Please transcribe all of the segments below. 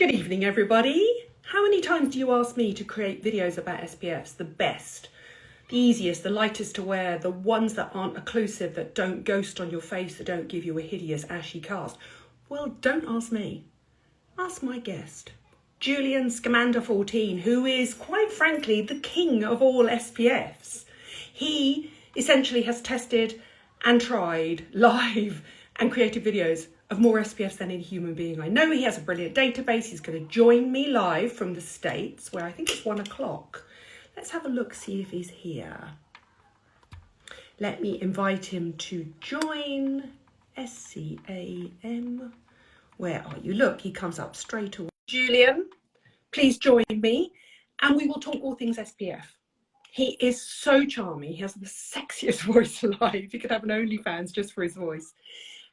Good evening, everybody. How many times do you ask me to create videos about SPFs? The best, the easiest, the lightest to wear, the ones that aren't occlusive, that don't ghost on your face, that don't give you a hideous ashy cast. Well, don't ask me. Ask my guest, Julian Scamander 14, who is, quite frankly, the king of all SPFs. He essentially has tested and tried live and created videos of more SPFs than any human being I know. He has a brilliant database. He's going to join me live from the States, where I think it's 1 o'clock. Let's have a look, see if he's here. Let me invite him to join. SCAM. Where are you? Look, he comes up straight away. Julian, please join me, and we will talk all things SPF. He is so charming. He has the sexiest voice alive. He could have an OnlyFans just for his voice.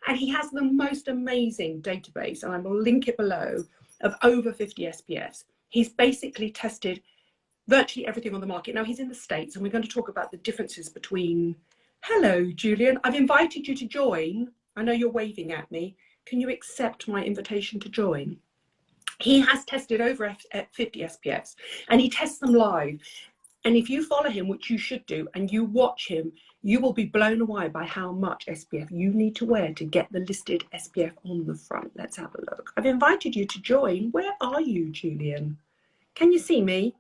And he has the most amazing database, and I will link it below, of over 50 SPFs. He's basically tested virtually everything on the market. Now, he's in the States, and we're going to talk about the differences between... Hello, Julian. I've invited you to join. I know you're waving at me. Can you accept my invitation to join? He has tested over 50 SPFs, and he tests them live. And if you follow him, which you should do, and you watch him, you will be blown away by how much SPF you need to wear to get the listed SPF on the front. Let's have a look. I've invited you to join. Where are you, Julian? Can you see me?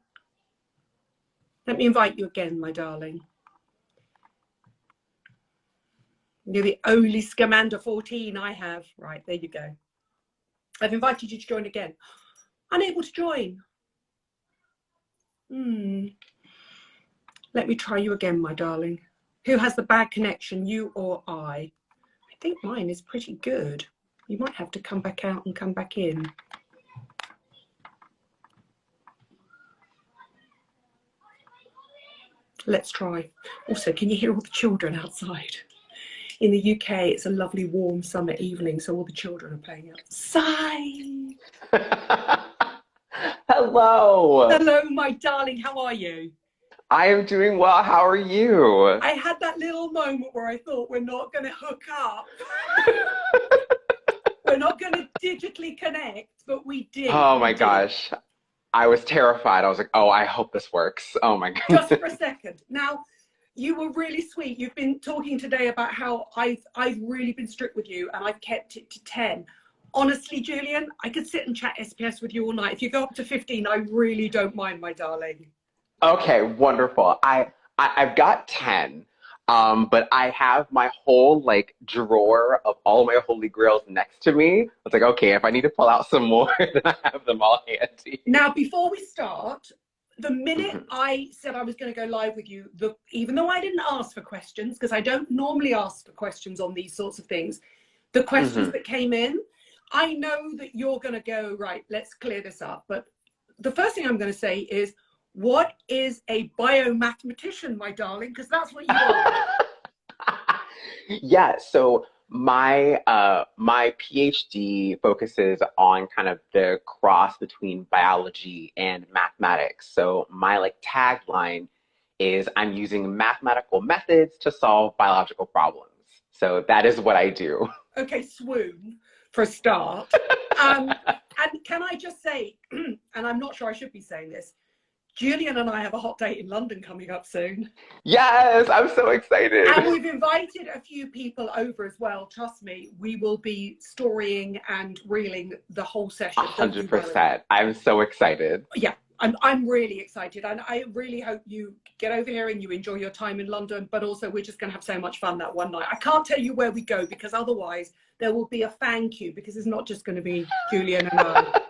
Let me invite you again, my darling. You're the only Scamander 14 I have. Right, there you go. I've invited you to join again. Unable to join. Let me try you again, my darling. Who has the bad connection, you or I? I think mine is pretty good. You might have to come back out and come back in. Let's try. Also, can you hear all the children outside? In the UK, it's a lovely warm summer evening, so all the children are playing outside. Hello. Hello, my darling. How are you? I am doing well. How are you? I had that little moment where I thought we're not going to hook up. We're not going to digitally connect, but we did. Oh my gosh. I was terrified. I was like, oh, I hope this works. Oh my goodness. Just for a second. Now, you were really sweet. You've been talking today about how I've really been strict with you, and I've kept it to 10. Honestly, Julian, I could sit and chat SPS with you all night. If you go up to 15, I really don't mind, my darling. Okay, wonderful. I've got 10, but I have my whole like drawer of all my holy grails next to me. I was like, okay, if I need to pull out some more, then I have them all handy. Now, before we start, the minute I said I was going to go live with you, even though I didn't ask for questions, because I don't normally ask for questions on these sorts of things, the questions that came in, I know that you're going to go, right, let's clear this up. But the first thing I'm going to say is, what is a Bio Mathematician, my darling? Because that's what you are. Yeah, so my my PhD focuses on kind of the cross between biology and mathematics. So my like tagline is I'm using mathematical methods to solve biological problems. So that is what I do. Okay, swoon for a start. And can I just say, and I'm not sure I should be saying this, Julian and I have a hot date in London coming up soon. Yes, I'm so excited. And we've invited a few people over as well. Trust me, we will be storying and reeling the whole session. 100%. I'm so excited. Yeah, I'm really excited. And I really hope you get over here and you enjoy your time in London. But also, we're just going to have so much fun that one night. I can't tell you where we go, because otherwise there will be a fan queue, because it's not just going to be Julian and I.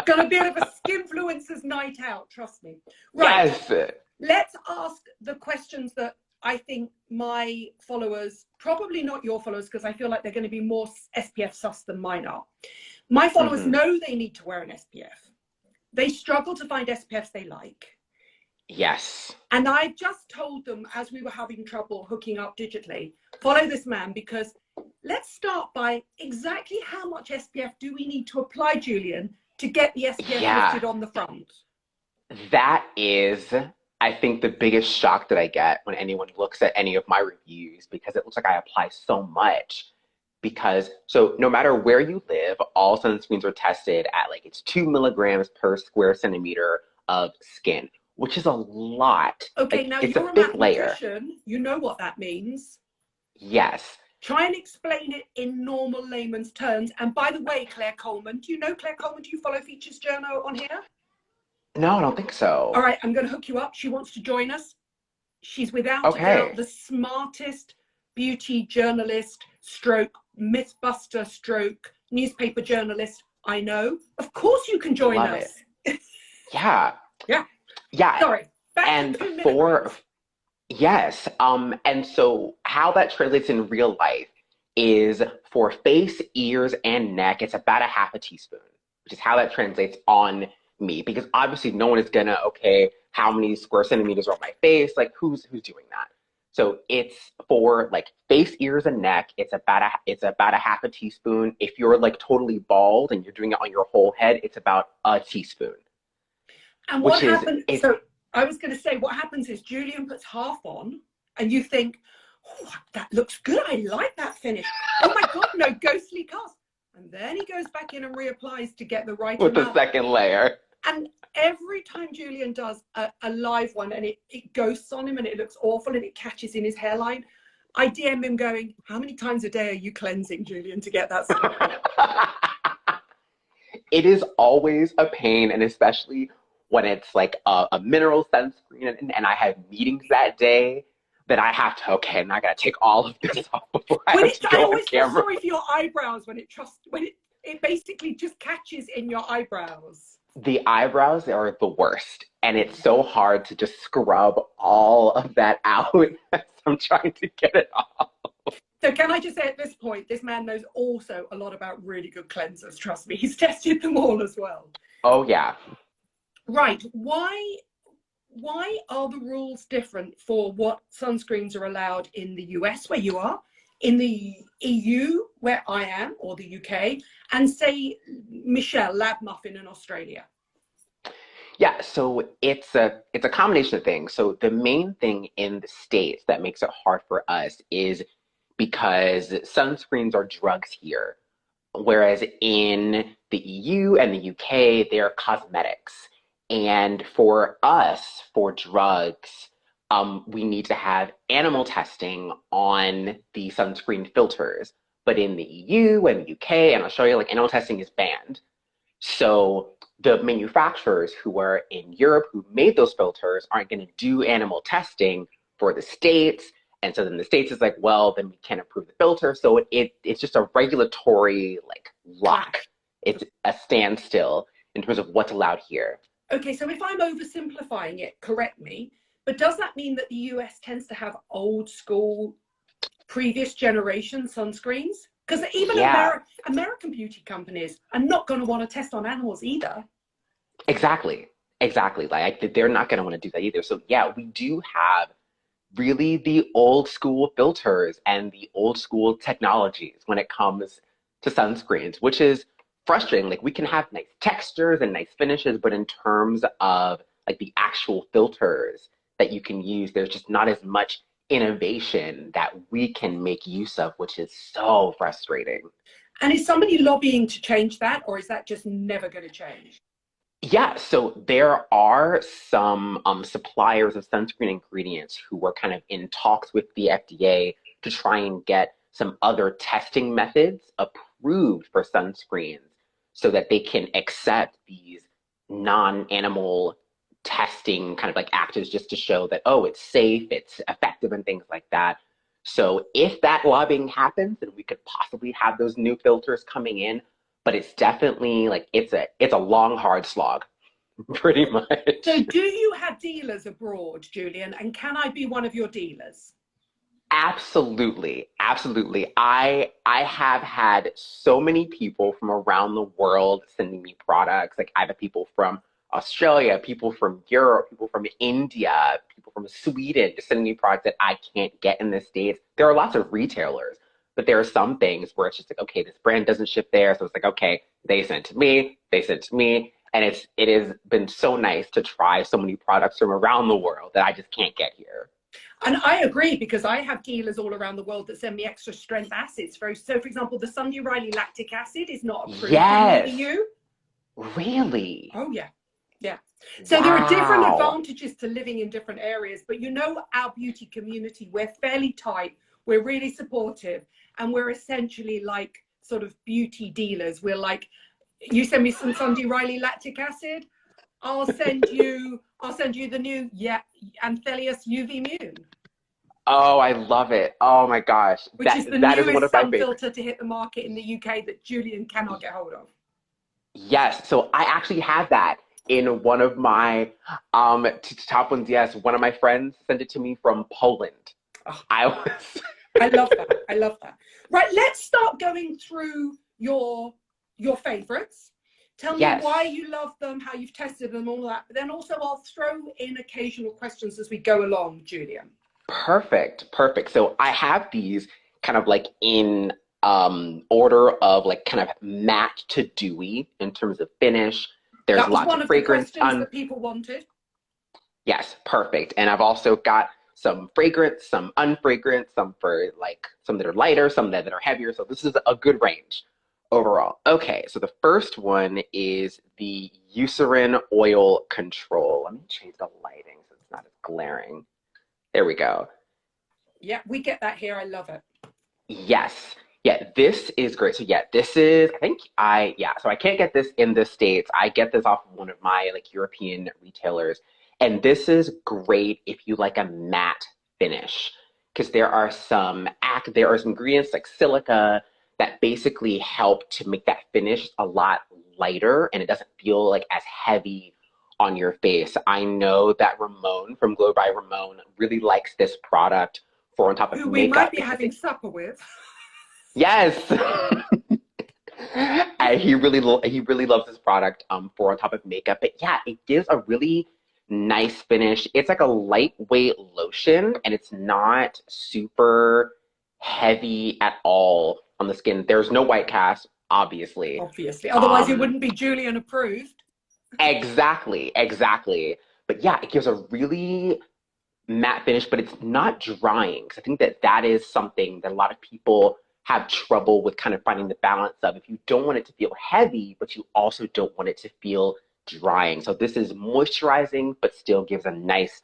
Gonna be a bit of a Skinfluencers night out, trust me. Right. Yes. Let's ask the questions that I think my followers, probably not your followers, because I feel like they're going to be more SPF sus than mine are. My followers know they need to wear an SPF. They struggle to find SPFs they like. Yes. And I just told them, as we were having trouble hooking up digitally, follow this man, because let's start by exactly how much SPF do we need to apply, Julian, to get the SPF listed on the front? That is, I think, the biggest shock that I get when anyone looks at any of my reviews, because it looks like I apply so much. because so no matter where you live, all sunscreens are tested at like it's 2 milligrams per square centimeter of skin, which is a lot. Okay, Like now it's a you're a thick layer. mathematician. You know what that means. Yes. Try and explain it in normal layman's terms. And by the way, Claire Coleman, do you know Claire Coleman? Do you follow Features Journal on here? No, I don't think All so. right, I'm going to hook you up. She wants to join us. She's without a doubt Okay. the smartest beauty journalist stroke mythbuster stroke newspaper journalist I know. Of course you can join Love us. it. Yeah. Yeah. Yeah. Sorry. Back And to 2 for milligrams. yes, and so how that translates in real life is for face, ears, and neck, it's about a half a teaspoon, which is how that translates on me. Because obviously no one is gonna, okay, how many square centimeters are on my face? Like who's doing that? So it's for like face, ears, and neck, it's about a half a teaspoon. If you're like totally bald and you're doing it on your whole head, it's about a teaspoon, And what which is happened? it's So I was going to say, what happens is Julian puts half on, and you think, oh, that looks good. I like that finish. Oh my God, no ghostly cast. And then he goes back in and reapplies to get the right with the amount. second layer. And every time Julian does a live one and it ghosts on him and it looks awful and it catches in his hairline, I DM him going, how many times a day are you cleansing, Julian, to get that stuff? It is always a pain, and especially when it's like a mineral sunscreen and I have meetings that day that I have to, okay, and I gotta take all of this off before I have to I go on always feel camera. sorry for your eyebrows when it basically just catches in your eyebrows. The eyebrows are the worst, and it's so hard to just scrub all of that out as I'm trying to get it off. So can I just say at this point, this man knows also a lot about really good cleansers. Trust me, he's tested them all as well. Oh yeah. Right. Why are the rules different for what sunscreens are allowed in the US, where you are, in the EU, where I am, or the UK, and say Michelle, Lab Muffin in Australia? Yeah, so it's a combination of things. So the main thing in the States that makes it hard for us is because sunscreens are drugs here, whereas in the EU and the UK, they're cosmetics. And for us, for drugs, we need to have animal testing on the sunscreen filters. But in the EU and the UK and Australia, like animal testing is banned. So the manufacturers who are in Europe who made those filters aren't going to do animal testing for the States. And so then the States is like, well, then we can't approve the filter. So it's just a regulatory like lock. It's a standstill in terms of what's allowed here. Okay, so if I'm oversimplifying it, correct me, but does that mean that the US tends to have old school, previous generation sunscreens? Because even Yeah, American beauty companies are not going to want to test on animals either. exactly. Exactly. Like they're not going to want to do that either. So yeah, we do have really the old school filters and the old school technologies when it comes to sunscreens, which is frustrating. Like we can have nice textures and nice finishes, but in terms of like the actual filters that you can use, there's just not as much innovation that we can make use of, which is so frustrating. And is somebody lobbying to change that, or is that just never going to change? Yeah, so there are some suppliers of sunscreen ingredients who were kind of in talks with the FDA to try and get some other testing methods approved for sunscreens so that they can accept these non-animal testing kind of like actives just to show that, oh, it's safe, it's effective, and things like that. So if that lobbying happens, then we could possibly have those new filters coming in, but it's definitely like it's a long, hard slog, pretty So much. do you have dealers abroad, Julian? And can I be one of your dealers? Absolutely, absolutely. I have had so many people from around the world sending me products. Like I've had people from Australia, people from Europe, people from India, people from Sweden just sending me products that I can't get in the States. There are lots of retailers, but there are some things where it's just like, okay, this brand doesn't ship there, so it's like, okay, they sent to me, they sent to me, and it has been so nice to try so many products from around the world that I just can't get here. And I agree, because I have dealers all around the world that send me extra strength acids. So, for example, the Sunday Riley lactic acid is not approved in the Yes. EU. Really? Oh, yeah. Yeah. So there are different Wow. advantages to living in different areas. But you know, our beauty community, we're fairly tight. We're really supportive. And we're essentially like sort of beauty dealers. We're like, you send me some Sunday Riley lactic acid, I'll send you the new Anthelios UVMUNE, Oh, I love it. Oh my gosh. which is the That is one newest of my sun favorites. filter to hit the market in the UK that Julian cannot get hold of. Yes. So I actually had that in one of my top ones. Yes. One of my friends sent it to me from Poland. Oh, I was I love that. I love that. Right, let's start going through your favorites. Tell me yes. why you love them, how you've tested them, all that. But then also I'll throw in occasional questions as we go along, Julian. Perfect. Perfect. So I have these kind of like in order of like kind of matte to dewy in terms of finish. There's That was lots one of of the fragrance questions that people wanted. Yes, perfect. And I've also got some fragrance, some unfragrant, some for like some that are lighter, some that are heavier. So this is a good range overall. Okay, so the first one is the Eucerin Oil Control. Let me change the lighting so it's not as glaring. There we go. Yeah, we get that here. I love it. Yes. Yeah, this is great. So yeah, this is, so I can't get this in the States. I get this off of one of my like European retailers. And this is great if you like a matte finish, because there are some ingredients like silica that basically help to make that finish a lot lighter and it doesn't feel like as heavy on your face. I know that Ramon from Glow by Ramon really likes this product for on top of Who we might makeup be because having supper with. yes. And he really loves this product for on top of makeup. But yeah, it gives a really nice finish. It's like a lightweight lotion and it's not super heavy at all on the skin. There's no white cast, obviously. Obviously. Otherwise it Um, wouldn't be Julian approved. exactly. But yeah, it gives a really matte finish, but it's not drying. Because I think that is something that a lot of people have trouble with kind of finding the balance of. If you don't want it to feel heavy, but you also don't want it to feel drying. So this is moisturizing, but still gives a nice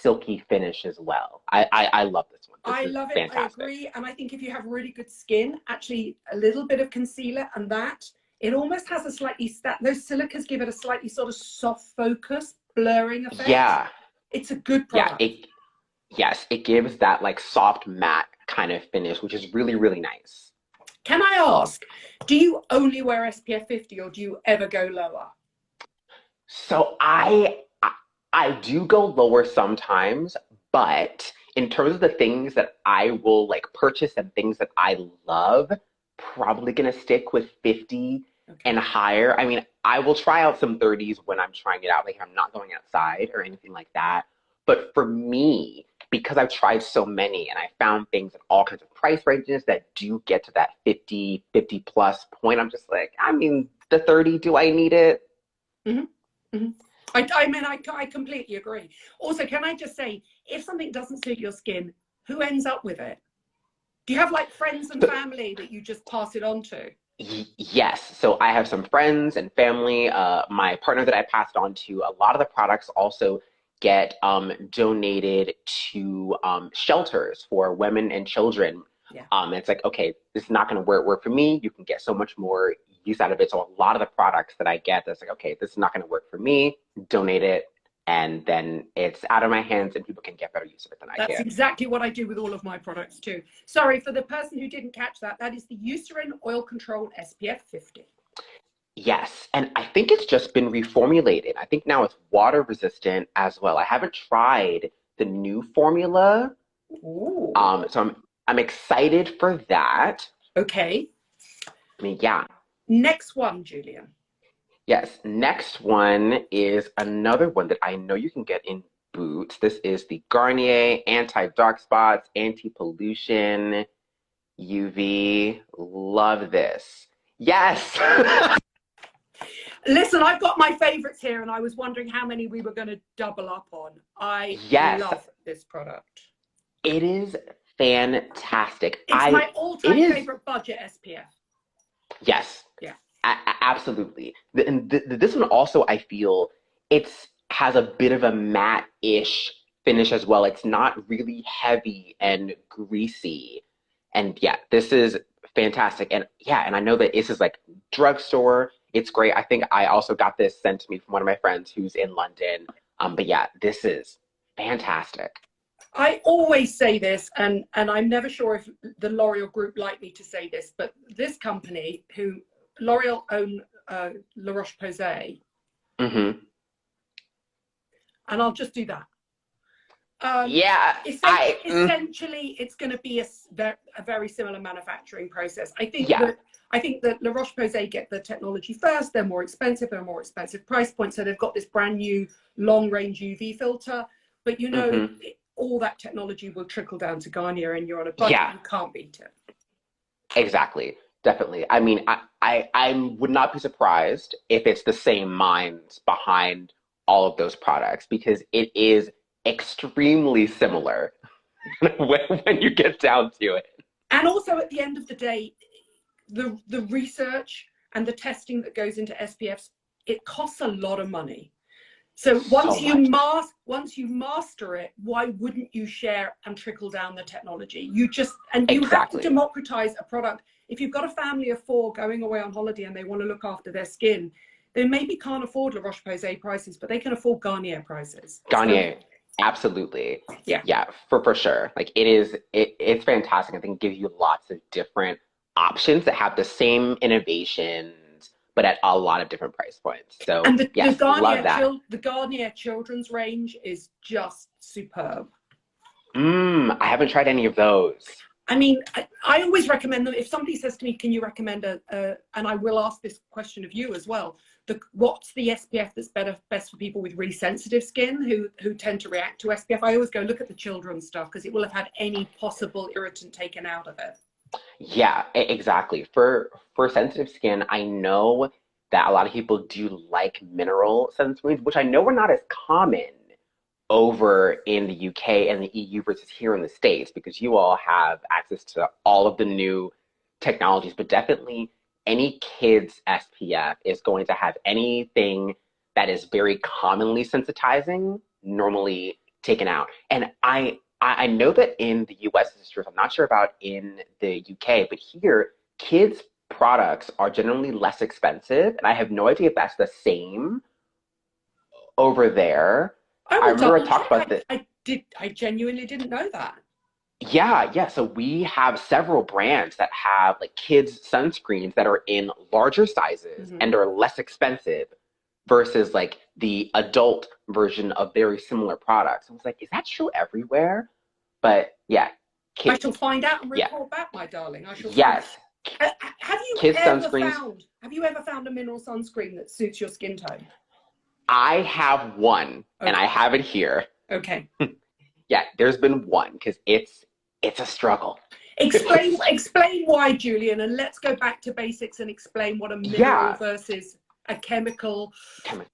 silky finish as well. I love this one. This I is love it. I fantastic. agree. And I think if you have really good skin, actually a little bit of concealer and that, it almost has a slightly, those silicas give it a slightly sort of soft focus, blurring effect. Yeah, It's a good yeah. product. Yes, it gives that like soft matte kind of finish, which is really, really nice. Can I ask, do you only wear SPF 50 or do you ever go lower? So I do go lower sometimes, but in terms of the things that I will like purchase and things that I love, probably gonna stick with 50 and Okay. higher. I mean, I will try out some 30s when I'm trying it out, like if I'm not going outside or anything like that. But for me, because I've tried so many and I found things at all kinds of price ranges that do get to that 50 plus point, I'm just like, I mean, the 30, do I need it? Mm-hmm. Mm-hmm. I completely agree. Also, can I just say, if something doesn't suit your skin, who ends up with it? Do you have like friends and family that you just pass it on to? Yes. So I have some friends and family. My partner that I passed on to, a lot of the products also get donated to shelters for women and children. Yeah. It's like, okay, this is not going to work for me. You can get so much more use out of it. So a lot of the products that I get, that's like, okay, this is not going to work for me. Donate it, and then it's out of my hands, and people can get better use of it than I That's can. exactly what I do with all of my products too. Sorry, for the person who didn't catch that, that is the Eucerin Oil Control SPF 50. Yes, and I think it's just been reformulated. I think now it's water resistant as well. I haven't tried the new formula, Ooh. so I'm excited for that. Okay. I mean, yeah, Next one, Julian. yes. Next one is another one that I know you can get in Boots. This is the Garnier Anti-Dark Spots, Anti-Pollution UV. Love this. Yes. Listen, I've got my favorites here and I was wondering how many we were going to double up on. I Yes. love this product. It is fantastic. It's my It all-time is, favorite budget SPF. yes, Yeah. absolutely. This one also, I feel, it's has a bit of a matte-ish finish as well. It's not really heavy and greasy. And yeah, this is fantastic. And yeah, and I know that this is like drugstore. It's great. I think I also got this sent to me from one of my friends who's in London. But yeah, this is fantastic. I always say this, and I'm never sure if the L'Oreal group like me to say this, but this company, who L'Oreal own La Roche Posay, Hmm. and I'll just do that. Yeah, I Essentially, it's going to be a very similar manufacturing process. yeah, I think that La Roche Posay get the technology first. They're more expensive. They're a more expensive price point. So they've got this brand new long range UV filter. But you know, hmm all that technology will trickle down to Garnier, and you're on a budget. yeah, You can't beat it. exactly. Definitely. I mean, I would not be surprised if it's the same minds behind all of those products because it is extremely similar when you get down to it. And also, at the end of the day, the research and the testing that goes into SPFs, it costs a lot of money. So So much. once you master it, why wouldn't you share and trickle down the technology? You have to Exactly. democratize a product. If you've got a family of 4 going away on holiday and they want to look after their skin, they maybe can't afford La Roche-Posay prices, but they can afford Garnier prices. So Garnier, absolutely. yeah. Yeah, for sure. Like it's fantastic. I think it gives you lots of different options that have the same innovations, but at a lot of different price points. So And yes, love that. The Garnier children's range is just superb. I haven't tried any of those. I mean, I always recommend them. If somebody says to me, can you recommend and I will ask this question of you as well, what's the SPF that's best for people with really sensitive skin who tend to react to SPF? I always go look at the children's stuff because it will have had any possible irritant taken out of it. Yeah, exactly. For sensitive skin, I know that a lot of people do like mineral sunscreens, which I know are not as common over in the UK and the EU versus here in the States because you all have access to all of the new technologies, but definitely any kid's SPF is going to have anything that is very commonly sensitizing normally taken out. And I know that in the US this is true. I'm not sure about in the UK, but here kids products are generally less expensive, and I have no idea if that's the same over there. I I will remember I double talked about check. this. I genuinely didn't know that. Yeah. So we have several brands that have like kids sunscreens that are in larger sizes Mm-hmm. and are less expensive versus like the adult version of very similar products. I was like, is that true everywhere? But yeah, I kid, shall find out and yeah, report back, my darling. I shall find yes, out. kids sunscreens. Have you ever found a mineral sunscreen that suits your skin tone? I have one, and I Okay. have it here. Okay. Yeah, there's been one because it's a struggle. Explain why, Julian, and let's go back to basics and explain what a mineral Yeah, versus a chemical. come on.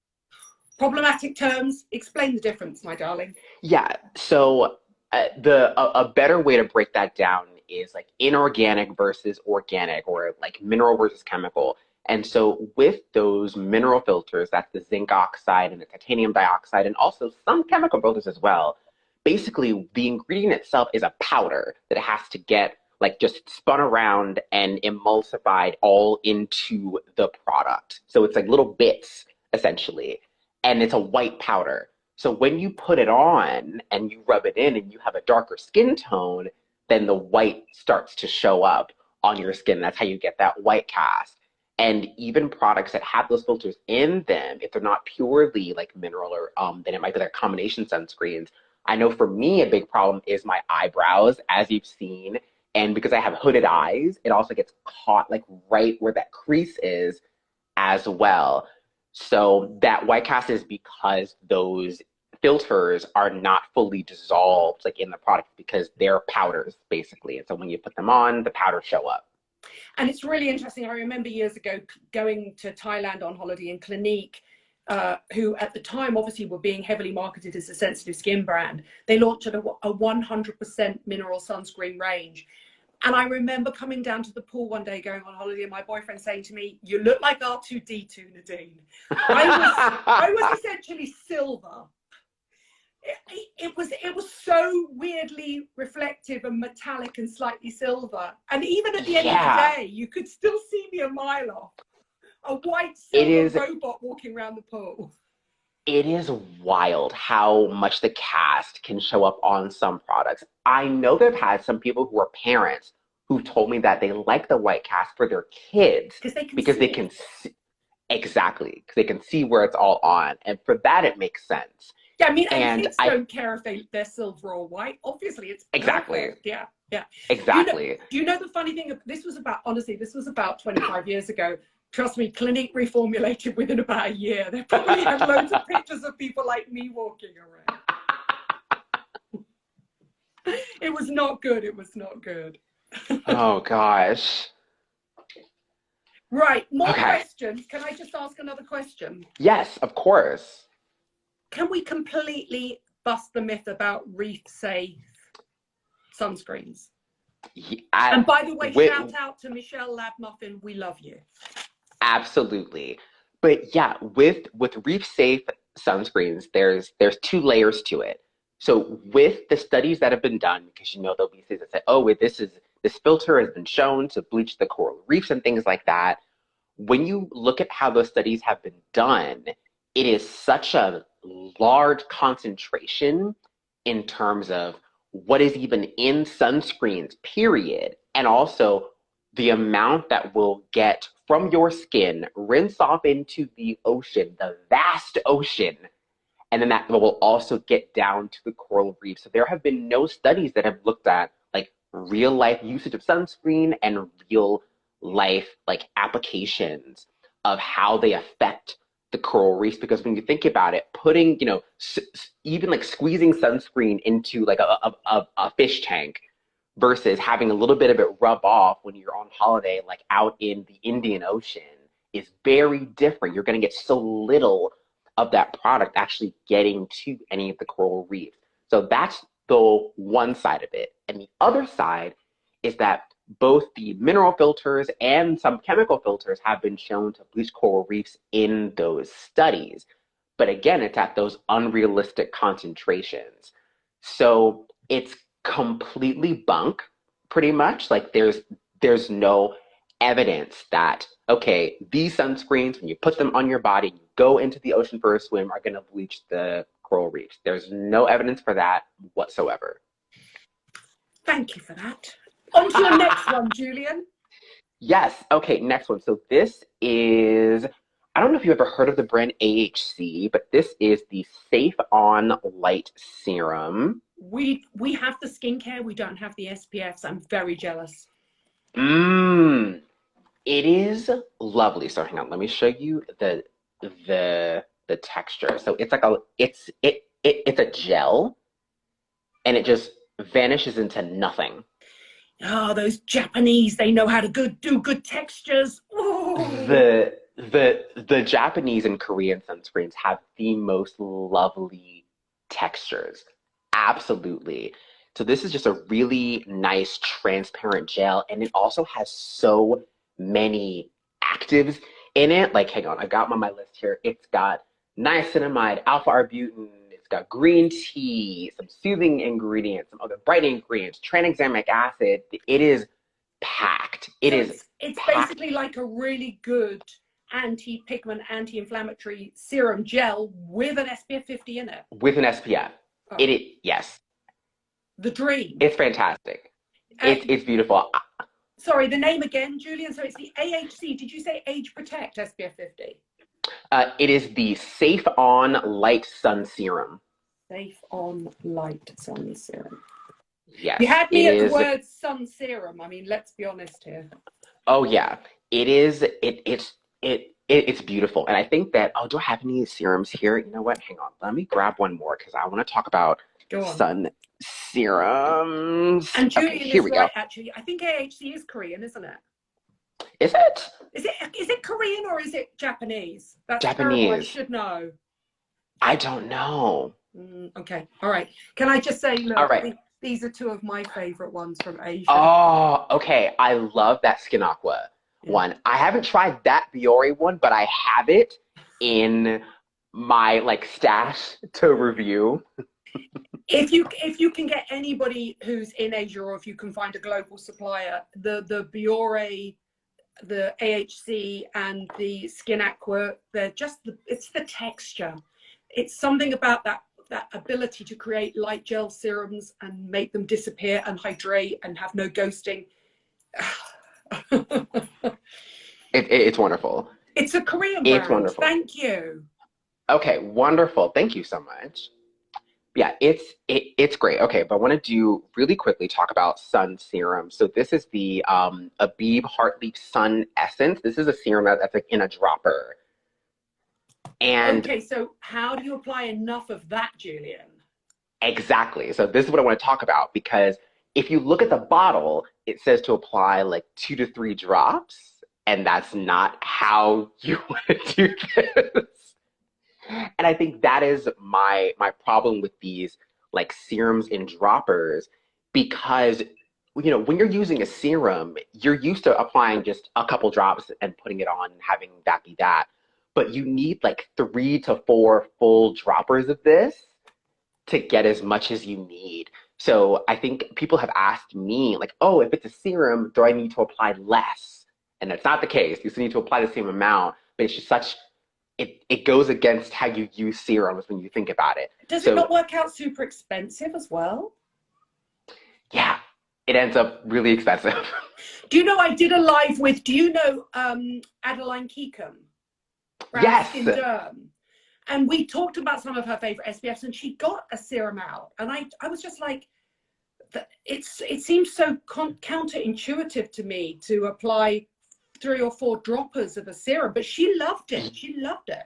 Problematic terms. Explain the difference, my darling. Yeah. So a better way to break that down is like inorganic versus organic, or like mineral versus chemical. And so with those mineral filters, that's the zinc oxide and the titanium dioxide, and also some chemical filters as well. Basically, the ingredient itself is a powder that has to get like just spun around and emulsified all into the product. So it's like little bits essentially, and it's a white powder. So when you put it on and you rub it in and you have a darker skin tone, then the white starts to show up on your skin. That's how you get that white cast. And even products that have those filters in them, if they're not purely like mineral or then it might be their combination sunscreens. I know for me, a big problem is my eyebrows, as you've seen. And because I have hooded eyes, it also gets caught like right where that crease is as well. So that white cast is because those filters are not fully dissolved like in the product because they're powders basically. And so when you put them on, the powders show up. And it's really interesting. I remember years ago going to Thailand on holiday in Clinique. who at the time obviously were being heavily marketed as a sensitive skin brand. They launched a 100% mineral sunscreen range. And I remember coming down to the pool one day going on holiday and my boyfriend saying to me, "You look like R2-D2, Nadine." I was essentially silver. It was so weirdly reflective and metallic and slightly silver. And even at the end of the day, you could still see me a mile off. A white silver robot walking around the pool. It is wild how much the cast can show up on some products. I know they've had some people who are parents who told me that they like the white cast for their kids because they can see, exactly, because they can see where it's all on. And for that, it makes sense. Yeah, I mean, and kids don't care if they're silver or white. Obviously, it's perfect. Yeah, yeah. Exactly. Do you know the funny thing? This was about 25 years ago. Trust me, Clinique reformulated within about a year. They probably had loads of pictures of people like me walking around. It was not good. It was not good. Oh, gosh. Right, more questions. Can I just ask another question? Yes, of course. Can we completely bust the myth about Reef safe sunscreens? And by the way, shout out to Michelle Labmuffin. We love you. Absolutely. But yeah, with Reef safe sunscreens, there's two layers to it. So with the studies that have been done, because there'll be studies that say, oh, this filter has been shown to bleach the coral reefs and things like that. When you look at how those studies have been done, it is such a large concentration in terms of what is even in sunscreens, period, and also the amount that will get from your skin, rinse off into the ocean, the vast ocean, and then that will also get down to the coral reef. So there have been no studies that have looked at like real life usage of sunscreen and real life like applications of how they affect the coral reefs. Because when you think about it, putting, even like squeezing sunscreen into like a fish tank versus having a little bit of it rub off when you're on holiday, like out in the Indian Ocean, is very different. You're going to get so little of that product actually getting to any of the coral reefs. So that's the one side of it. And the other side is that both the mineral filters and some chemical filters have been shown to bleach coral reefs in those studies. But again, it's at those unrealistic concentrations. So it's completely bunk, pretty much. Like there's no evidence that, okay, these sunscreens, when you put them on your body, you go into the ocean for a swim, are going to bleach the coral reefs. There's no evidence for that whatsoever. Thank you for that. On to your next one, Julian. Yes. Okay, next one. So this is, I don't know if you ever heard of the brand AHC, but this is the Safe On Light Serum. We have the skincare, we don't have the SPFs. I'm very jealous. It is lovely. So hang on, let me show you the texture. So it's like it's a gel, and it just vanishes into nothing. Oh, those Japanese, they know how to do good textures. Ooh. The Japanese and Korean sunscreens have the most lovely textures. Absolutely. So this is just a really nice transparent gel, and it also has so many actives in it. Like, hang on, I got them on my list here. It's got niacinamide, alpha-arbutin, it's got green tea, some soothing ingredients, some other brightening ingredients, tranexamic acid. It is packed. It's packed. Basically like a really good anti-pigment, anti-inflammatory serum gel with an SPF 50 in it. With an SPF. Oh. Yes. The dream. It's fantastic. It's beautiful. Sorry, the name again, Julian. So it's the AHC. Did you say Age Protect SPF 50? It is the Safe On Light Sun Serum. Safe On Light Sun Serum. Yes. You had me at the word sun serum. I mean, let's be honest here. Oh yeah, it is. It's beautiful, and I think that. Oh, do I have any serums here? You know what? Hang on. Let me grab one more because I want to talk about sun serums. And Julian is right, actually. I think AHC is Korean, isn't it? Is it? Is it Korean or is it Japanese? That's terrible. I Japanese. should know. I don't know. Okay. All right. Can I just say, All look, right. these are two of my favorite ones from Asia. Oh, okay. I love that Skin Aqua one. I haven't tried that Biore one, but I have it in my like stash to review. If you can get anybody who's in Asia, or if you can find a global supplier, the Biore, the AHC, and the Skin Aqua, they're just it's the texture. It's something about that ability to create light gel serums and make them disappear and hydrate and have no ghosting. It's wonderful. It's a Korean It's brand. wonderful. Thank you. Okay, wonderful. Thank you so much. Yeah, it's great. Okay, but I want to do really quickly talk about sun serum. So this is the Eevee Heartleaf Sun Essence. This is a serum that's like in a dropper. And okay, so how do you apply enough of that, Julian? exactly. So this is what I want to talk about, because if you look at the bottle, it says to apply like 2 to 3 drops, and that's not how you want to do this. And I think that is my problem with these like serums in droppers, because you know, when you're using a serum, you're used to applying just a couple drops and putting it on and having that be that. But you need like 3 to 4 full droppers of this to get as much as you need. So I think people have asked me like, oh, if it's a serum, do I need to apply less? And that's not the case. You still need to apply the same amount, but it's just such, it goes against how you use serums when you think about it. Does it not work out super expensive as well? Yeah, it ends up really expensive. Do you know, I did a live with, do you know Adeline Keekum? Yes. In Derm. And we talked about some of her favorite SPFs, and she got a serum out. And I was just like, it seems so counterintuitive to me to apply 3 or 4 droppers of a serum, but she loved it. She loved it.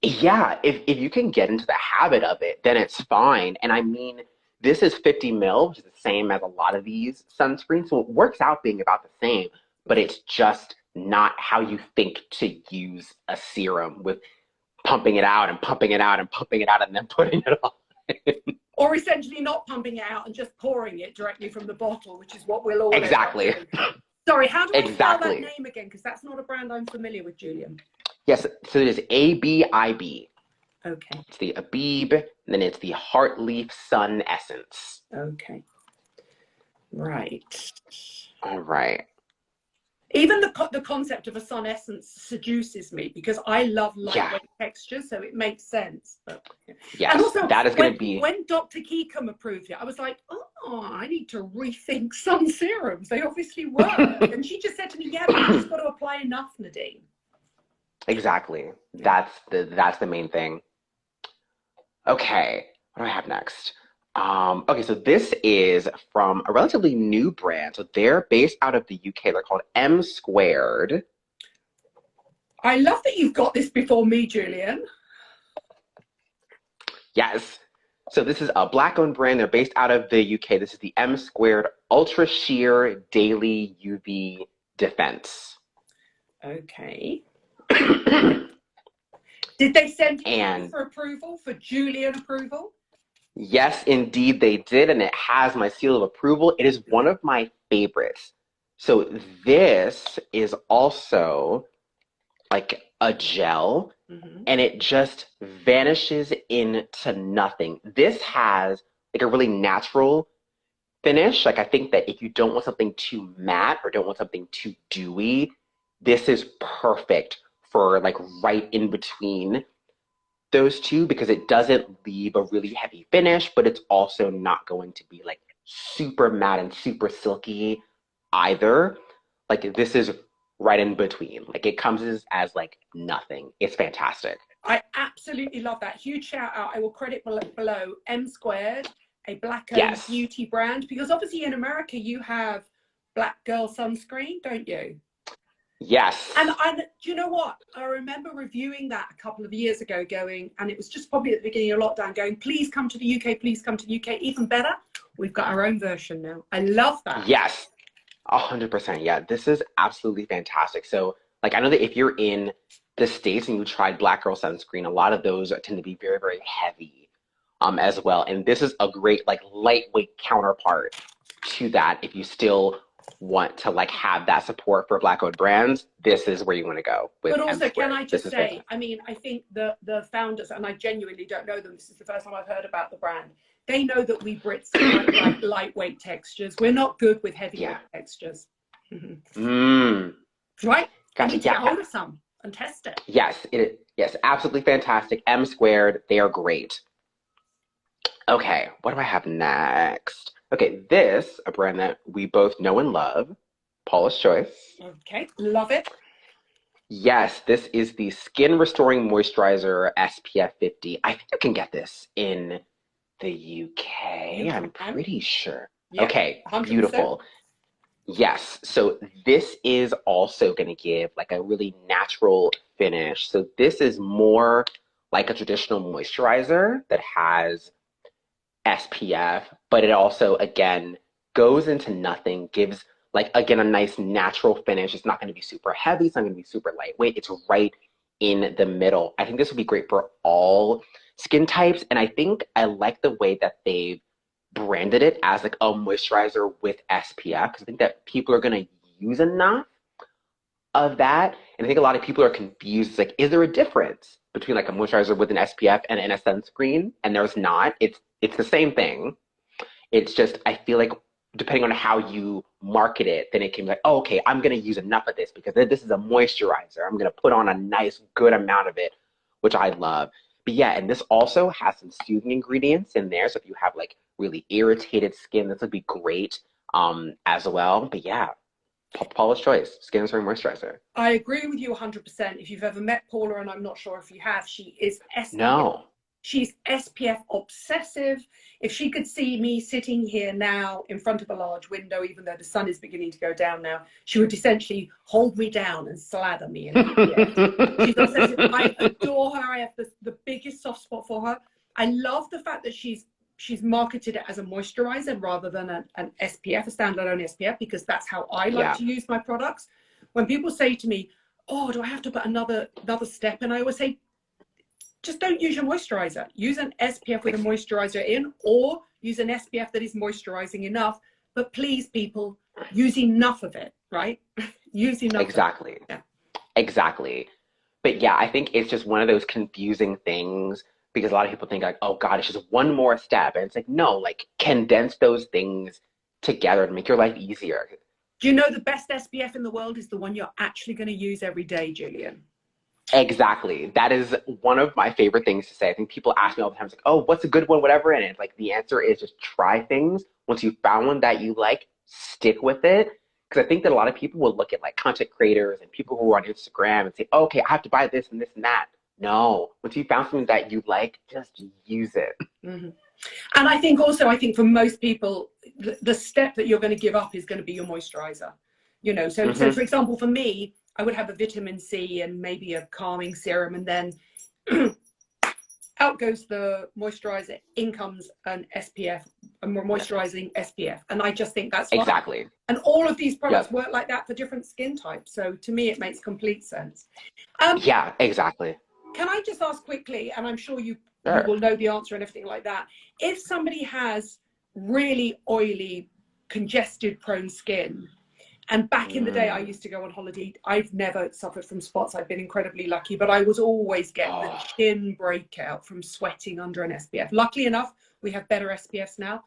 Yeah, if you can get into the habit of it, then it's fine. And I mean, this is 50 mil, which is the same as a lot of these sunscreens. So it works out being about the same, but it's just not how you think to use a serum, with pumping it out and pumping it out and pumping it out and then putting it on. Or essentially not pumping it out and just pouring it directly from the bottle, which is what we'll all Exactly. Sorry, how do I spell that name again? Because that's not a brand I'm familiar with, Julian. Yes, so it is ABIB. Okay. It's the Eevee, and then it's the Heartleaf Sun Essence. Okay. Right. All right. Even the concept of a sun essence seduces me, because I love lightweight textures, so it makes sense. But, yes, and also, that is going to be... When Dr. Keekum approved it, I was like, oh, I need to rethink sun serums. They obviously work. And she just said to me, yeah, but you just got to apply enough, Nadine. Exactly. That's the main thing. Okay, what do I have next? Okay, so this is from a relatively new brand. So they're based out of the UK. They're called M Squared. I love that you've got this before me, Julian. Yes. So this is a Black-owned brand. They're based out of the UK. This is the M Squared Ultra Sheer Daily UV Defense. Okay. Did they send you for approval, for Julian approval? Yes, indeed they did, and it has my seal of approval. It is one of my favorites. So this is also like a gel, and it just vanishes into nothing. This has like a really natural finish. Like I think that if you don't want something too matte or don't want something too dewy, this is perfect for like right in between those two, because it doesn't leave a really heavy finish, but it's also not going to be like super matte and super silky either. Like this is right in between. Like it comes as like nothing. It's fantastic. I absolutely love that. Huge shout out. I will credit below M Squared, a Black-owned beauty brand, because obviously in America you have Black Girl Sunscreen, don't you? Yes. And do you know what? I remember reviewing that a couple of years ago, and it was just probably at the beginning of lockdown, going, please come to the UK, please come to the UK. Even better, we've got our own version now. I love that. Yes. 100%. Yeah, this is absolutely fantastic. So, like, I know that if you're in the States and you tried Black Girl sunscreen, a lot of those tend to be very, very heavy, as well. And this is a great, like, lightweight counterpart to that. If you still want to, like, have that support for Black-owned brands, this is where you want to go with But also, M can Squared. I This just is say, fantastic. I mean, I think the founders, and I genuinely don't know them, this is the first time I've heard about the brand. They know that we Brits like lightweight textures. We're not good with Yeah. heavyweight textures. Mm. Right? You Gotcha. need to get Yeah. hold of some and test it. Yes. Yes. Absolutely fantastic. M Squared. They are great. Okay, what do I have next? Okay, this, a brand that we both know and love, Paula's Choice. Okay, love it. Yes, this is the Skin Restoring Moisturizer SPF 50. I think you can get this in the UK. You I'm can. pretty sure. Yeah, Okay, 100%. beautiful. Yes, so this is also going to give like a really natural finish. So this is more like a traditional moisturizer that has SPF, but it also, again, goes into nothing, gives, like, again, a nice natural finish. It's not going to be super heavy. It's not going to be super lightweight. It's right in the middle. I think this would be great for all skin types. And I think I like the way that they've branded it as like a moisturizer with SPF because I think that people are going to use enough of that. And I think a lot of people are confused. It's like, is there a difference between like a moisturizer with an SPF and a sunscreen? And there's not. It's the same thing. It's just I feel like depending on how you market it, then it can be like, oh, okay, I'm gonna use enough of this because this is a moisturizer. I'm gonna put on a nice good amount of it, which I love. But yeah, and this also has some soothing ingredients in there. So if you have like really irritated skin, this would be great as well. But yeah, Paula's Choice, Skin Restoring Moisturizer. I agree with you 100%. If you've ever met Paula, and I'm not sure if you have, she is SPF. No. She's SPF obsessive. If she could see me sitting here now in front of a large window, even though the sun is beginning to go down now, she would essentially hold me down and slather me in SPF. She's obsessive. I adore her. I have the biggest soft spot for her. I love the fact that she's marketed it as a moisturizer rather than an SPF, a standalone SPF, because that's how I like to use my products. When people say to me, oh, do I have to put another step? And I always say, just don't use your moisturizer. Use an SPF with a moisturizer in, or use an SPF that is moisturizing enough. But please, people, use enough of it, right? Use enough. Exactly. Of it. Yeah. Exactly. But yeah, I think it's just one of those confusing things because a lot of people think like, oh God, it's just one more step. And it's like, no, like condense those things together to make your life easier. Do you know the best SPF in the world is the one you're actually going to use every day, Julian? Exactly. That is one of my favorite things to say. I think people ask me all the time, it's like, oh, what's a good one, whatever. And it's like, the answer is just try things. Once you found one that you like, stick with it. Because I think that a lot of people will look at like content creators and people who are on Instagram and say, oh, okay, I have to buy this and this and that. No, once you found something that you like, just use it. Mm-hmm. And I think also, for most people, the step that you're going to give up is going to be your moisturizer. You know, so for example, for me, I would have a vitamin C and maybe a calming serum, and then out goes the moisturizer, in comes an SPF, a more moisturizing SPF. And I just think that's fine. Exactly. And all of these products work like that for different skin types. So to me, it makes complete sense. Yeah, exactly. Can I just ask quickly, and I'm sure you will know the answer and everything like that. If somebody has really oily, congested, prone skin, and back in the day, I used to go on holiday. I've never suffered from spots. I've been incredibly lucky, but I was always getting the chin breakout from sweating under an SPF. Luckily enough, we have better SPFs now.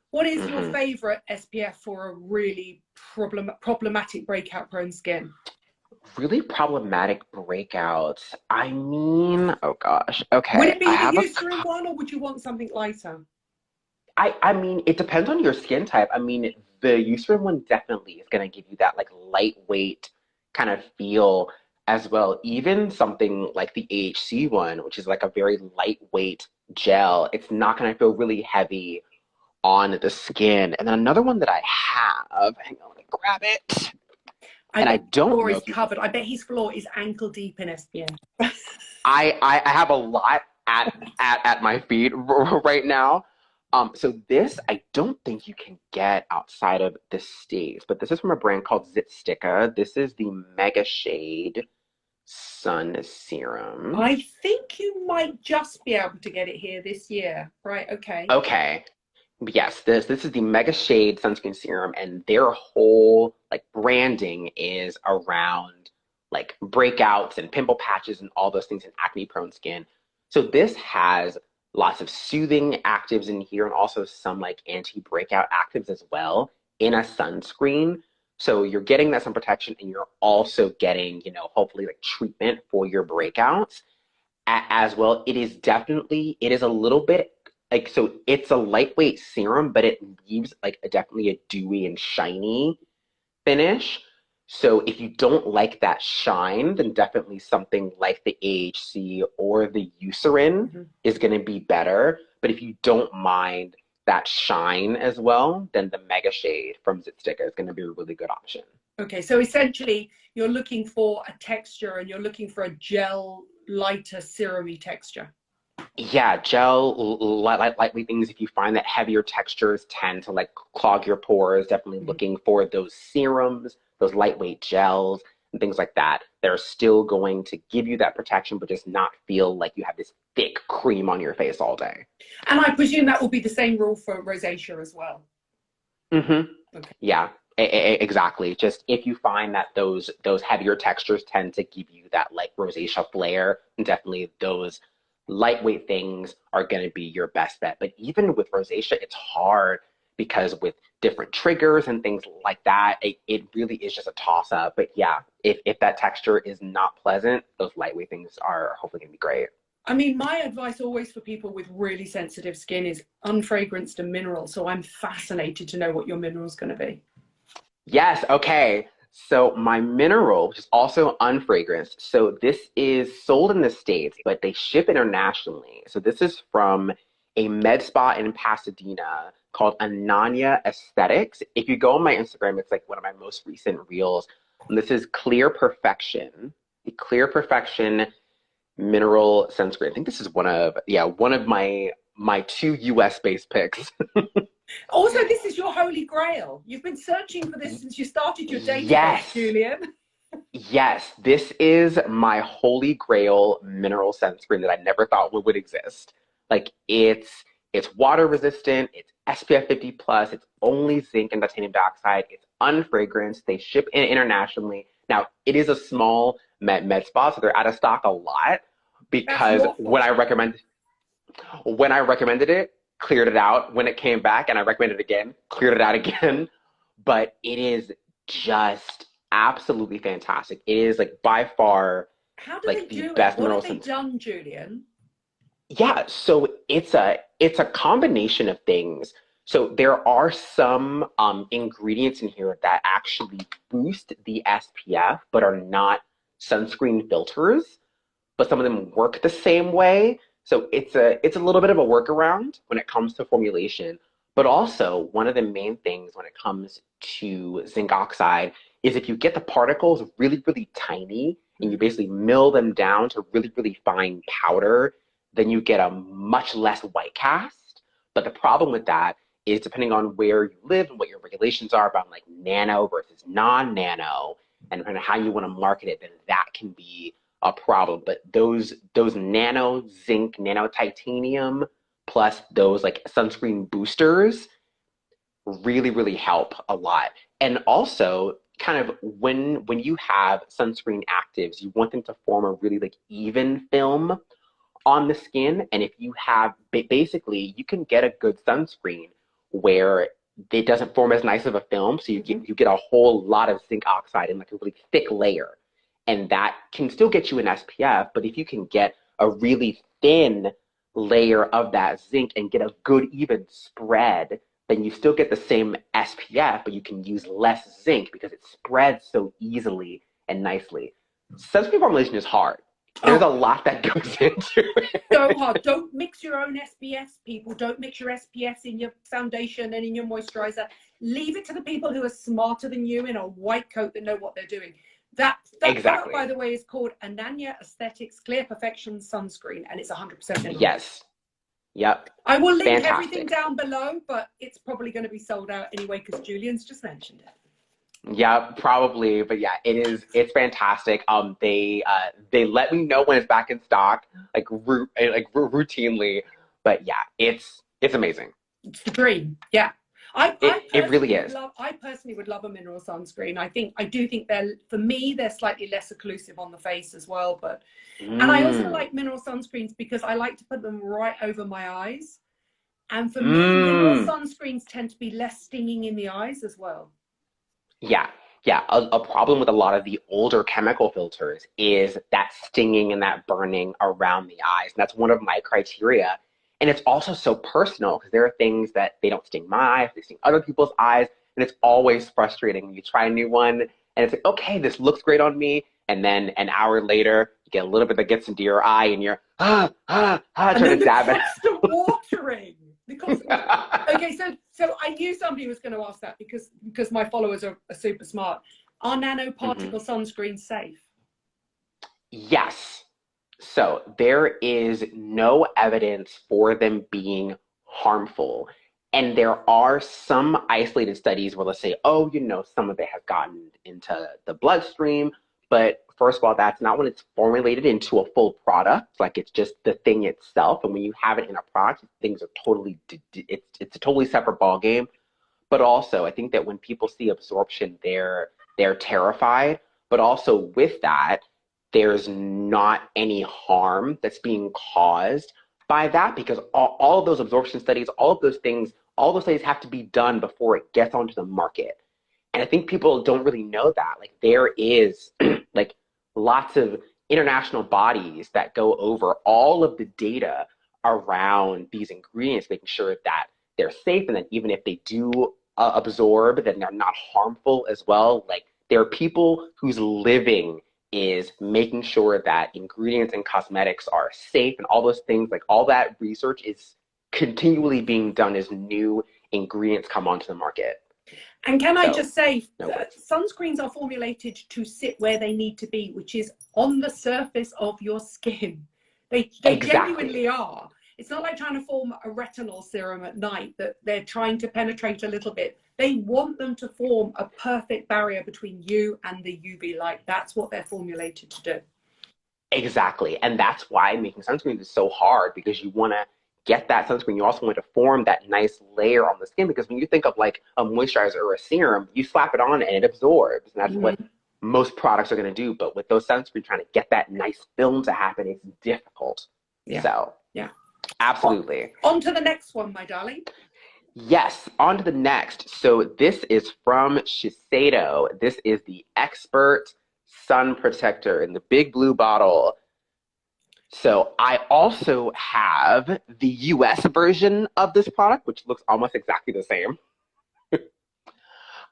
What is your favorite SPF for a really problematic breakout prone skin? Really problematic breakouts. I mean, oh gosh. Okay. Would it be the Eucerin one, or would you want something lighter? I mean, it depends on your skin type. I mean, the Eucerin one definitely is going to give you that like lightweight kind of feel as well. Even something like the AHC one, which is like a very lightweight gel, it's not going to feel really heavy on the skin. And then another one that I have, hang on, let me grab it. I don't know. Is covered. I bet his floor is ankle deep in SPF. I have a lot at my feet right now. So this I don't think you can get outside of the States, but this is from a brand called Zitstica. This is the Mega Shade Sun Serum. I think you might just be able to get it here this year. Right, okay. Okay. Yes, this is the Mega Shade Sunscreen Serum, and their whole like branding is around like breakouts and pimple patches and all those things in acne-prone skin. So this has lots of soothing actives in here and also some like anti-breakout actives as well in a sunscreen. So you're getting that sun protection and you're also getting, hopefully like treatment for your breakouts as well. It is a little bit like, so it's a lightweight serum, but it leaves like definitely a dewy and shiny finish. So if you don't like that shine, then definitely something like the AHC or the Eucerin is going to be better. But if you don't mind that shine as well, then the Mega Shade from Zitstica is going to be a really good option. Okay, so essentially you're looking for a texture and you're looking for a gel, lighter, serum-y texture. Yeah, gel, lightweight things. If you find that heavier textures tend to like clog your pores, definitely looking for those serums, those lightweight gels, and things like that. They're still going to give you that protection, but just not feel like you have this thick cream on your face all day. And I presume that will be the same rule for rosacea as well. Mm-hmm. Okay. Yeah, exactly. Just if you find that those heavier textures tend to give you that like rosacea flare, definitely those lightweight things are going to be your best bet. But even with rosacea, it's hard because with different triggers and things like that, it really is just a toss up. But yeah, if that texture is not pleasant, those lightweight things are hopefully going to be great. I mean, my advice always for people with really sensitive skin is unfragranced and mineral. So I'm fascinated to know what your mineral is going to be. Yes, okay. So my mineral, which is also unfragranced, so this is sold in the States, but they ship internationally. So this is from a med spa in Pasadena called Ananya Aesthetics. If you go on my Instagram, it's like one of my most recent reels. And this is Clear Perfection, the Clear Perfection Mineral Sunscreen. I think this is one of my two US based picks. Also, this is your holy grail. You've been searching for this since you started your database, Yes. Julian. Yes, this is my holy grail mineral sunscreen that I never thought would exist. Like it's water resistant, it's SPF 50 plus, it's only zinc and titanium dioxide, it's unfragranced, they ship internationally. Now it is a small med spa, so they're out of stock a lot because when I recommended it, cleared it out. When it came back and I recommended it again, cleared it out again. But it is just absolutely fantastic. It is like by far How do like they the do best it? What mineral have they sunscreen. done, Julian? Yeah, so it's a combination of things. So there are some ingredients in here that actually boost the SPF, but are not sunscreen filters. But some of them work the same way. So it's a little bit of a workaround when it comes to formulation. But also one of the main things when it comes to zinc oxide is if you get the particles really, really tiny and you basically mill them down to really, really fine powder, then you get a much less white cast. But the problem with that is depending on where you live and what your regulations are about like nano versus non-nano and how you want to market it, then that can be a problem. But those nano zinc, nano titanium, plus those like sunscreen boosters really, really help a lot. And also kind of when you have sunscreen actives, you want them to form a really like even film on the skin. And if you have basically you can get a good sunscreen where it doesn't form as nice of a film, so you get a whole lot of zinc oxide in like a really thick layer, and that can still get you an SPF. But if you can get a really thin layer of that zinc and get a good even spread, then you still get the same SPF, but you can use less zinc because it spreads so easily and nicely. Sunscreen formulation is hard. There's a lot that goes into it. So hard. Don't mix your own SPFs, people. Don't mix your SPFs in your foundation and in your moisturizer. Leave it to the people who are smarter than you in a white coat that know what they're doing. That product, by the way, is called Ananya Aesthetics Clear Perfection Sunscreen, and it's 100% mineral. Yes. Yep. I will link everything Fantastic. down below, but it's probably going to be sold out anyway because Julian's just mentioned it. Yeah, probably, but yeah, it's fantastic. They let me know when it's back in stock, routinely, but yeah, it's amazing. It's the dream. Yeah. It really is. I personally would love a mineral sunscreen. I do think for me, they're slightly less occlusive on the face as well, and I also Mm, like mineral sunscreens because I like to put them right over my eyes. And for me, mineral mm. sunscreens tend to be less stinging in the eyes as well. Yeah, yeah. A problem with a lot of the older chemical filters is that stinging and that burning around the eyes. And that's one of my criteria. And it's also so personal because there are things that they don't sting my eyes, they sting other people's eyes. And it's always frustrating when you try a new one and it's like, okay, this looks great on me. And then an hour later, you get a little bit that gets into your eye and you're, And trying then to the dab it. constant watering. Okay, so I knew somebody was going to ask that because my followers are super smart. Are Mhm. nanoparticle sunscreens safe? Yes. So there is no evidence for them being harmful. And there are some isolated studies where let's say, oh, some of it has gotten into the bloodstream. But first of all, that's not when it's formulated into a full product. Like it's just the thing itself. And when you have it in a product, things are totally, it's a totally separate ball game. But also, I think that when people see absorption, they're terrified. But also with that, there's not any harm that's being caused by that because all of those absorption studies, all of those things, all those studies have to be done before it gets onto the market. And I think people don't really know that. Like there is like lots of international bodies that go over all of the data around these ingredients, making sure that they're safe and that even if they do absorb, then they're not harmful as well. Like there are people whose living is making sure that ingredients and cosmetics are safe and all those things, like all that research is continually being done as new ingredients come onto the market. And can I So, just say, no worries. sunscreens are formulated to sit where they need to be, which is on the surface of your skin. They Exactly. genuinely are. It's not like trying to form a retinol serum at night that they're trying to penetrate a little bit. They want them to form a perfect barrier between you and the UV light. That's what they're formulated to do. Exactly. And that's why making sunscreen is so hard because you want to get that sunscreen. You also want to form that nice layer on the skin because when you think of like a moisturizer or a serum, you slap it on and it absorbs. And that's what Mm-hmm. most products are going to do. But with those sunscreen, trying to get that nice film to happen is difficult. Yeah. So, Yeah. absolutely. On to the next one, my darling. Yes, on to the next. So this is from Shiseido. This is the Expert Sun Protector in the big blue bottle. So I also have the US version of this product, which looks almost exactly the same.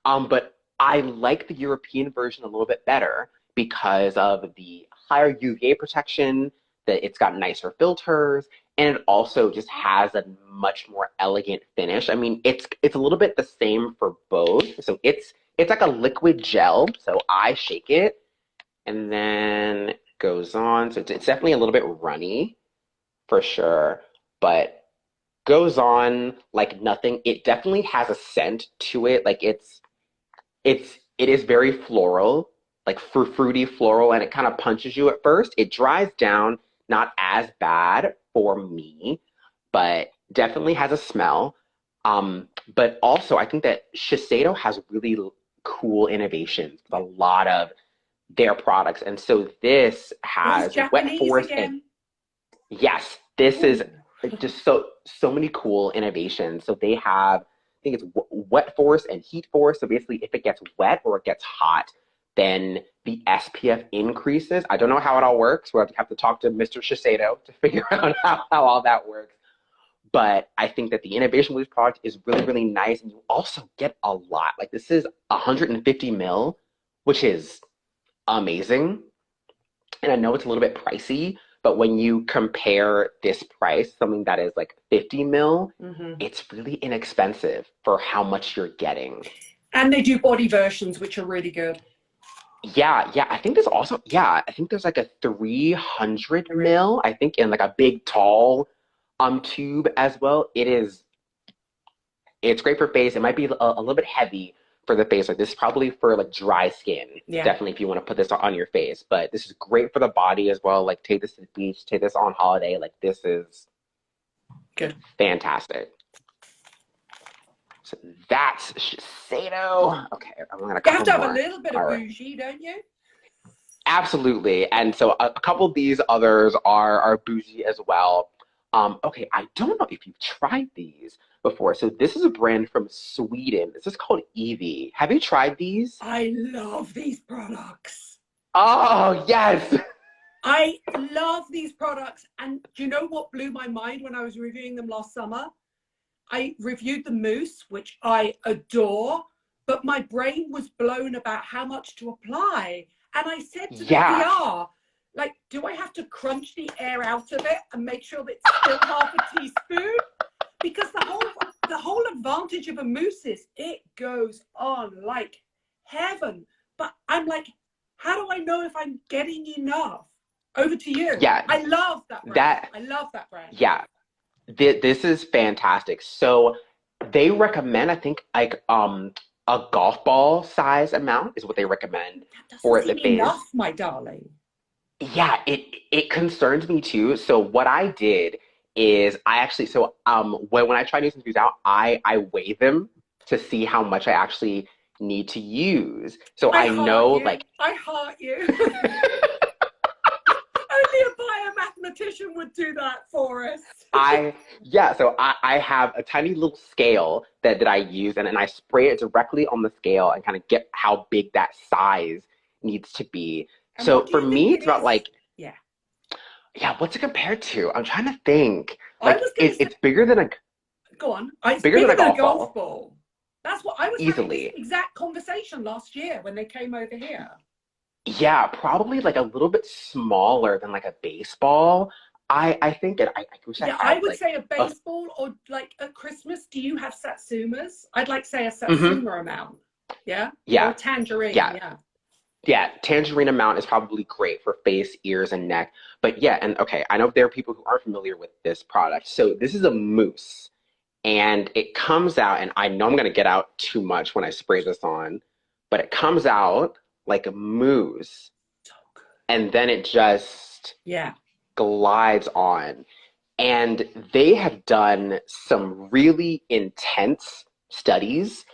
But I like the European version a little bit better because of the higher UVA protection, that it's got nicer filters, and it also just has a much more elegant finish. I mean, it's a little bit the same for both. So it's like a liquid gel. So I shake it and then it goes on. So it's definitely a little bit runny for sure, but goes on like nothing. It definitely has a scent to it. Like it is very floral, like fruity floral, and it kind of punches you at first. It dries down, not as bad for me, but definitely has a smell. But also, I think that Shiseido has really cool innovations with a lot of their products, and so this Is this has wet Japanese force and again? yes, this is Ooh. just so many cool innovations. So they have, I think it's wet force and heat force. So basically, if it gets wet or it gets hot, then the SPF increases. I don't know how it all works. We'll have to talk to Mr. Shiseido to figure out how all that works. But I think that the innovation with this product is really, really nice. And you also get a lot. Like this is 150 mil, which is amazing. And I know it's a little bit pricey, but when you compare this price, something that is like 50 mil, Mm-hmm. it's really inexpensive for how much you're getting. And they do body versions, which are really good. Yeah. I think there's also, yeah, I think there's like a 300 mil, I think, in like a big, tall tube as well. It's great for face. It might be a little bit heavy for the face. Like this is probably for like dry skin. Yeah. Definitely if you want to put this on your face. But this is great for the body as well. Like take this to the beach, take this on holiday. Like this is good. Fantastic. So that's Shiseido. Okay, I'm gonna. You have to have a little bit of bougie, don't you? Absolutely. And so a couple of these others are bougie as well. Okay, I don't know if you've tried these before. So this is a brand from Sweden. This is called Eevee. Have you tried these? I love these products. Oh, yes. I love these products. And do you know what blew my mind when I was reviewing them last summer? I reviewed the Mousse, which I adore, but my brain was blown about how much to apply. And I said to the PR, like, do I have to crunch the air out of it and make sure that it's still half a teaspoon? Because the whole advantage of a mousse is it goes on like heaven. But I'm like, how do I know if I'm getting enough? Over to you. Yeah. I love that brand. I love that brand. Yeah. This is fantastic. So they recommend, I think, like a golf ball size amount is what they recommend for the base. Enough, my darling. Yeah, it concerns me too. So what I did is I actually when I try new things out, I weigh them to see how much I actually need to use. So I know like I heart you. Only a bio mathematician would do that for us. So I have a tiny little scale that I use and I spray it directly on the scale and kind of get how big that size needs to be. And so for me, it's about like, what's it compared to? I'm trying to think. Like it's bigger than a. Go on. It's bigger than a golf ball. That's what I was easily having this exact conversation last year when they came over here. Yeah, probably like a little bit smaller than like a baseball. I think I wish I would say a baseball or like at Christmas. Do you have satsumas? I'd like say a satsuma amount. Yeah. Yeah. Or tangerine. Yeah, tangerine amount is probably great for face, ears, and neck. But yeah, and okay, I know there are people who aren't familiar with this product. So this is a mousse, and it comes out, and I know I'm gonna get out too much when I spray this on, but it comes out like a mousse, and then it just glides on. And they have done some really intense studies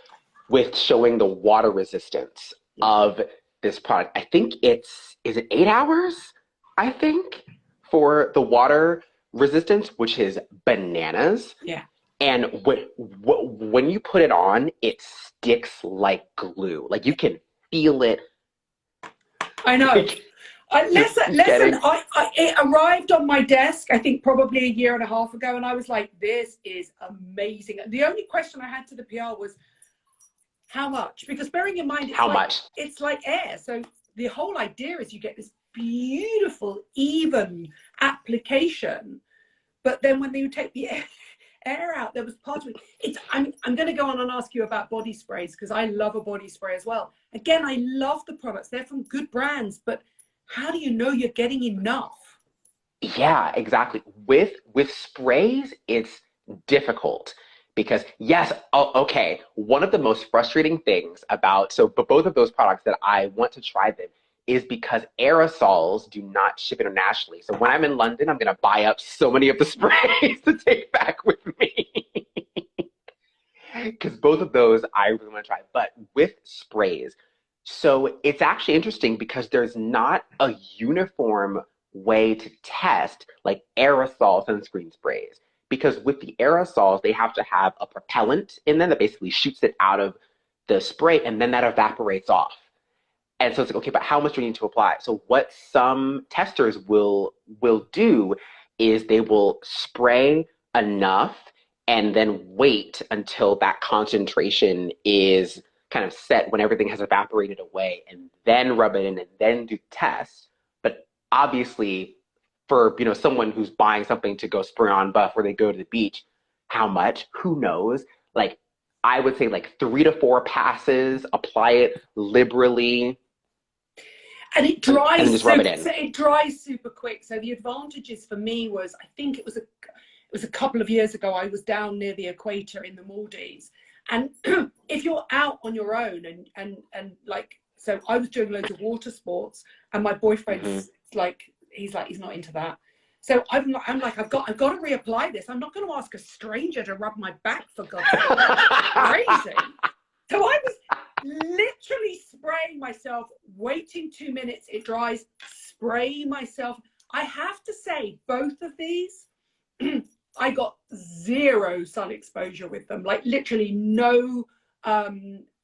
with showing the water resistance of this product. I think is it 8 hours? I think for the water resistance, which is bananas. Yeah. And when you put it on, it sticks like glue. Like you can feel it. I know. Listen, it arrived on my desk, I think probably a year and a half ago, and I was like, this is amazing. The only question I had to the PR was, how much? Because bearing in mind, it's like air. So the whole idea is you get this beautiful, even application, but then when you take the air out, there was part of it. I'm going to go on and ask you about body sprays because I love a body spray as well. Again, I love the products. They're from good brands, but how do you know you're getting enough? Yeah, exactly. With sprays, it's difficult because okay, one of the most frustrating things but both of those products that I want to try them is because aerosols do not ship internationally. So when I'm in London, I'm going to buy up so many of the sprays to take back with me. Because both of those I really want to try. But with sprays, so it's actually interesting because there's not a uniform way to test like aerosol sunscreen sprays. Because with the aerosols, they have to have a propellant in them that basically shoots it out of the spray and then that evaporates off. And so it's like, okay, but how much do we need to apply? So what some testers will do is they will spray enough and then wait until that concentration is kind of set when everything has evaporated away and then rub it in and then do tests. But obviously for someone who's buying something to go spray on before they go to the beach, how much? Who knows? Like I would say like 3 to 4 passes, apply it liberally. And it dries. And just rub it in. So it dries super quick. So the advantages for me was, I think it was a a couple of years ago. I was down near the equator in the Maldives, and if you're out on your own and like, so I was doing loads of water sports, and my boyfriend's like, he's not into that. So I'm like, I've got to reapply this. I'm not going to ask a stranger to rub my back, for God's sake. That's crazy. So I was literally spraying myself, waiting 2 minutes, it dries, spray myself. I have to say, both of these, I got 0 sun exposure with them, like literally no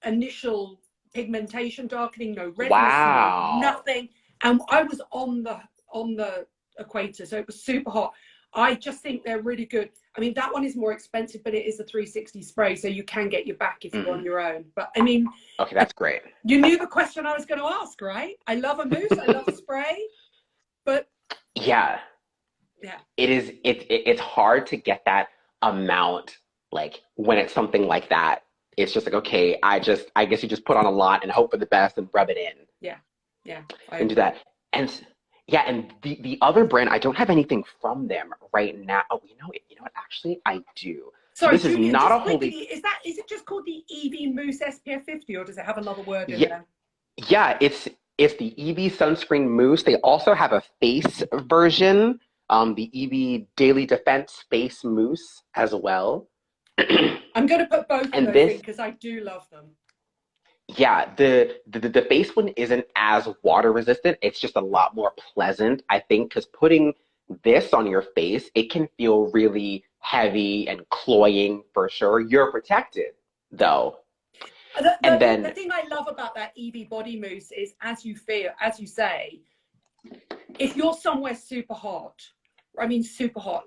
initial pigmentation darkening, no redness, Wow. no nothing. And I was on the equator, so it was super hot. I just think they're really good. I mean, that one is more expensive, but it is a 360 spray, so you can get your back if you're on your own. But I mean, okay, that's great. You knew the question I was going to ask, right? I love a mousse, I love a spray, but yeah, it's hard to get that amount, like when it's something like that. It's just like, okay, I guess you just put on a lot and hope for the best and rub it in. Yeah, and do that. And yeah, and the other brand, I don't have anything from them right now. Oh, you know what? Actually, I do. Sorry, so this Julian, is not just a holy. is it just called the Eevee Moose SPF50, or does it have another word in there? Yeah, it's the Eevee Sunscreen Mousse. They also have a face version, the Eevee Daily Defense Face Mousse as well. I'm going to put both of those in because I do love them. Yeah, the face one isn't as water resistant. It's just a lot more pleasant, I think, because putting this on your face, it can feel really heavy and cloying for sure. You're protected, though. The thing I love about that Eevee body mousse is, as you say, if you're somewhere super hot,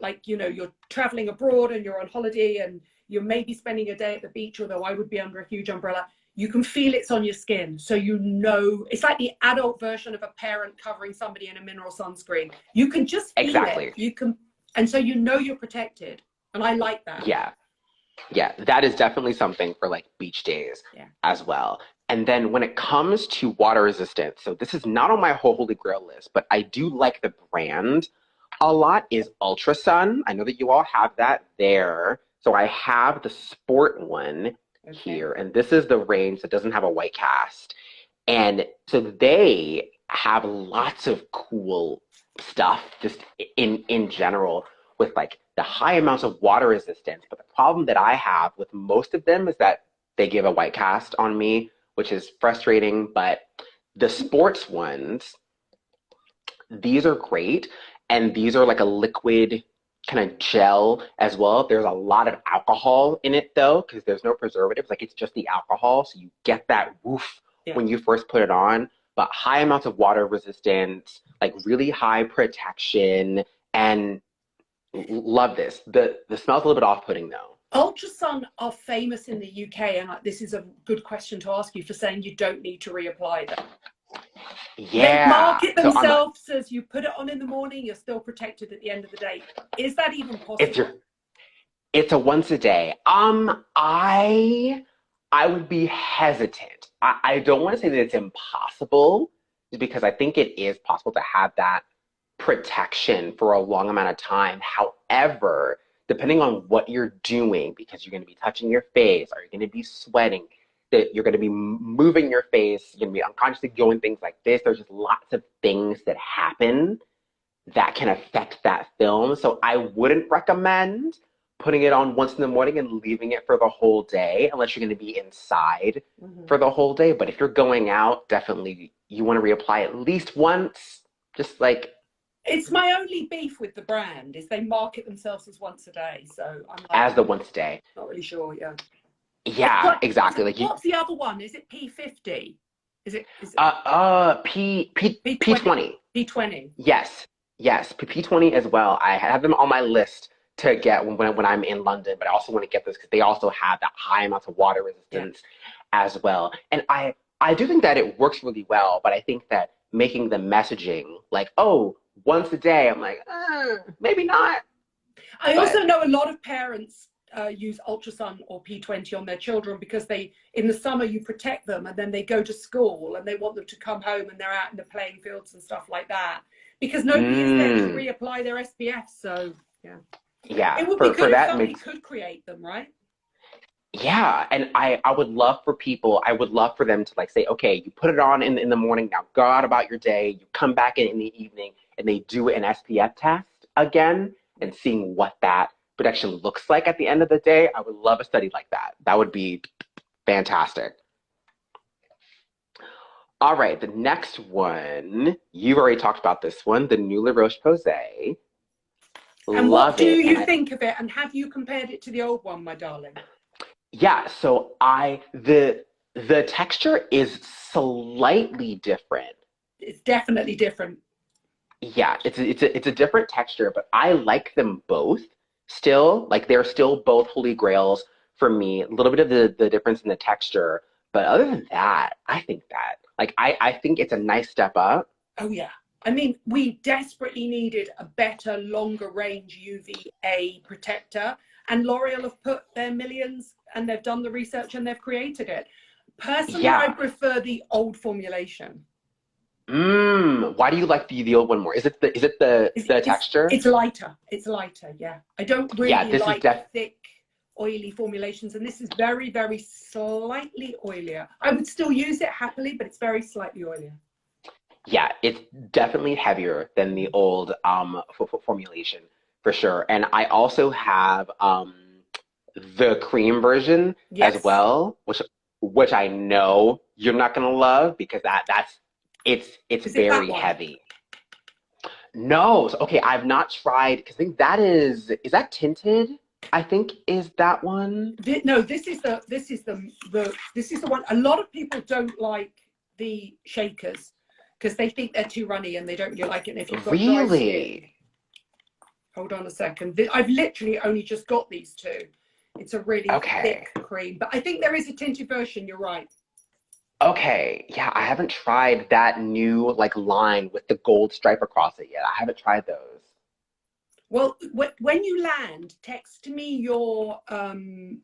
like, you're traveling abroad and you're on holiday and you're maybe spending a day at the beach, although I would be under a huge umbrella, you can feel it's on your skin. So it's like the adult version of a parent covering somebody in a mineral sunscreen. You can just feel it. And so you're protected. And I like that. Yeah, that is definitely something for like beach days as well. And then when it comes to water resistance, so this is not on my holy grail list, but I do like the brand a lot, is Ultra Sun. I know that you all have that there. So I have the sport one here, and this is the range that doesn't have a white cast. And so they have lots of cool stuff just in general with like the high amounts of water resistance. But the problem that I have with most of them is that they give a white cast on me, which is frustrating. But the sports ones, these are great. And these are like a liquid kind of gel as well. There's a lot of alcohol in it though, because there's no preservatives. Like, it's just the alcohol. So you get that woof when you first put it on. But high amounts of water resistance, like really high protection, and love this. The smell's a little bit off-putting though. Ultra Sun are famous in the UK, and this is a good question to ask you for saying you don't need to reapply them. Yeah. They market themselves as you put it on in the morning, you're still protected at the end of the day. Is that even possible? It's a once a day. I would be hesitant. I don't want to say that it's impossible, because I think it is possible to have that protection for a long amount of time. However, depending on what you're doing, because you're going to be touching your face, or you're going to be sweating, that you're going to be moving your face, you're going to be unconsciously doing things like this. There's just lots of things that happen that can affect that film. So I wouldn't recommend putting it on once in the morning and leaving it for the whole day, unless you're going to be inside for the whole day. But if you're going out, definitely you want to reapply at least once. Just like, it's my only beef with the brand is they market themselves as once a day. So I'm like, as the once a day. Not really sure. Yeah, exactly. What's the other one? Is it P50? Is it P20. P20. Yes, P20 as well. I have them on my list to get when I'm in London, but I also want to get this because they also have that high amounts of water resistance as well. And I do think that it works really well, but I think that making the messaging like, oh, once a day, I'm like, maybe not. I also know a lot of parents use Ultra Sun or P20 on their children because in the summer you protect them, and then they go to school and they want them to come home and they're out in the playing fields and stuff like that, because nobody is there to reapply their SPF. So yeah. Yeah, It would be for good if that somebody makes could create them, right? yeah, and I would love for people, I would love for them to like say, okay, you put it on in the morning, now go out about your day, you come back in the evening, and they do an SPF test again Yeah. and seeing what that protection looks like at the end of the day. I would love a study like that. That would be fantastic. All right, the next one, you've already talked about this one, the new Roche Posay. And what Love do it. And you I think of it? And have you compared it to the old one, my darling? Yeah, so I the texture is slightly different. It's definitely different. Yeah, it's a different texture, but I like them both still. Like they're still both holy grails for me. A little bit of the difference in the texture, but other than that, I think that like I think it's a nice step up. Oh, yeah. I mean, we desperately needed a better, longer range UVA protector, and L'Oreal have put their millions and they've done the research and they've created it. Personally, I Yeah. prefer the old formulation. Why do you like the old one more? Is it the texture? It's lighter. It's lighter, yeah. I don't Yeah, really this is like thick, oily formulations, and this is very, very slightly oilier. I would still use it happily, but it's very slightly oilier. Yeah, it's definitely heavier than the old formulation for sure. And I also have the cream version as Yes. well, which I know you're not gonna love because that's it's Is it that very one? heavy. No, so, okay, I've not tried because I think that is that tinted? I think is that one. No, this is the one. A lot of people don't like the shakers because they think they're too runny and they don't really like it. And if you've got dry skin, Really? hold on a second. I've literally only just got these two. It's a really Okay. thick cream, but I think there is a tinted version. You're right. Okay, yeah, I haven't tried that new like line with the gold stripe across it yet. I haven't tried those. Well, when you land, text me your DM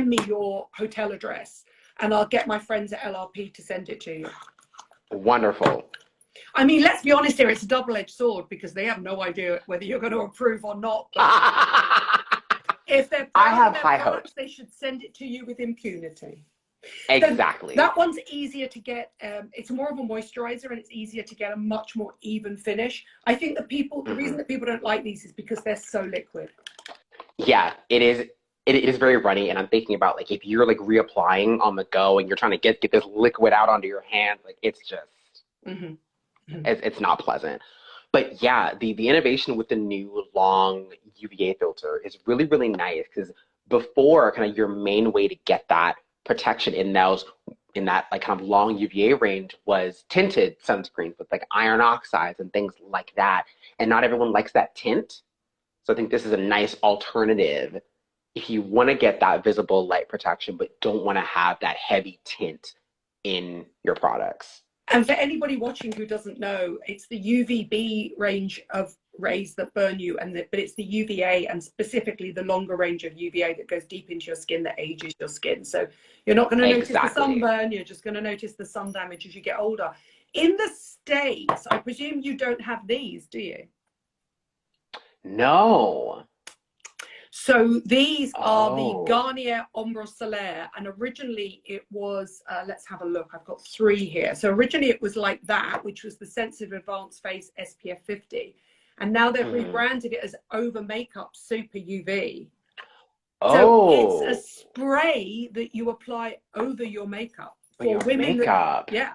me your hotel address, and I'll get my friends at LRP to send it to you. Wonderful. I mean, let's be honest here, it's a double-edged sword because they have no idea whether you're going to approve or not. But if they're I proud of have their high products, hopes. they should send it to you with impunity. So Exactly. that one's easier to get. It's more of a moisturizer and it's easier to get a much more even finish. I think the reason that people don't like these is because they're so liquid. Yeah, it is. It is very runny, and I'm thinking about like if you're like reapplying on the go and you're trying to get this liquid out onto your hands, like it's just it's not pleasant. But yeah, the innovation with the new long UVA filter is really nice because before kind of your main way to get that protection in that like kind of long UVA range was tinted sunscreens with like iron oxides and things like that. And not everyone likes that tint. So I think this is a nice alternative if you want to get that visible light protection but don't want to have that heavy tint in your products. And for anybody watching who doesn't know, it's the UVB range of rays that burn you, but it's the UVA and specifically the longer range of UVA that goes deep into your skin that ages your skin. So you're not going to notice the Exactly. sunburn, you're just going to notice the sun damage as you get older. In the States, I presume you don't have these, do you? No. So these are the Oh. Garnier Ombre Solaire, and originally it was, let's have a look, I've got three here. So originally it was like that, which was the Sensitive Advanced Face SPF50, and now they've rebranded it as Over Makeup Super UV. So it's a Oh. spray that you apply over your makeup For for your women. makeup. Yeah.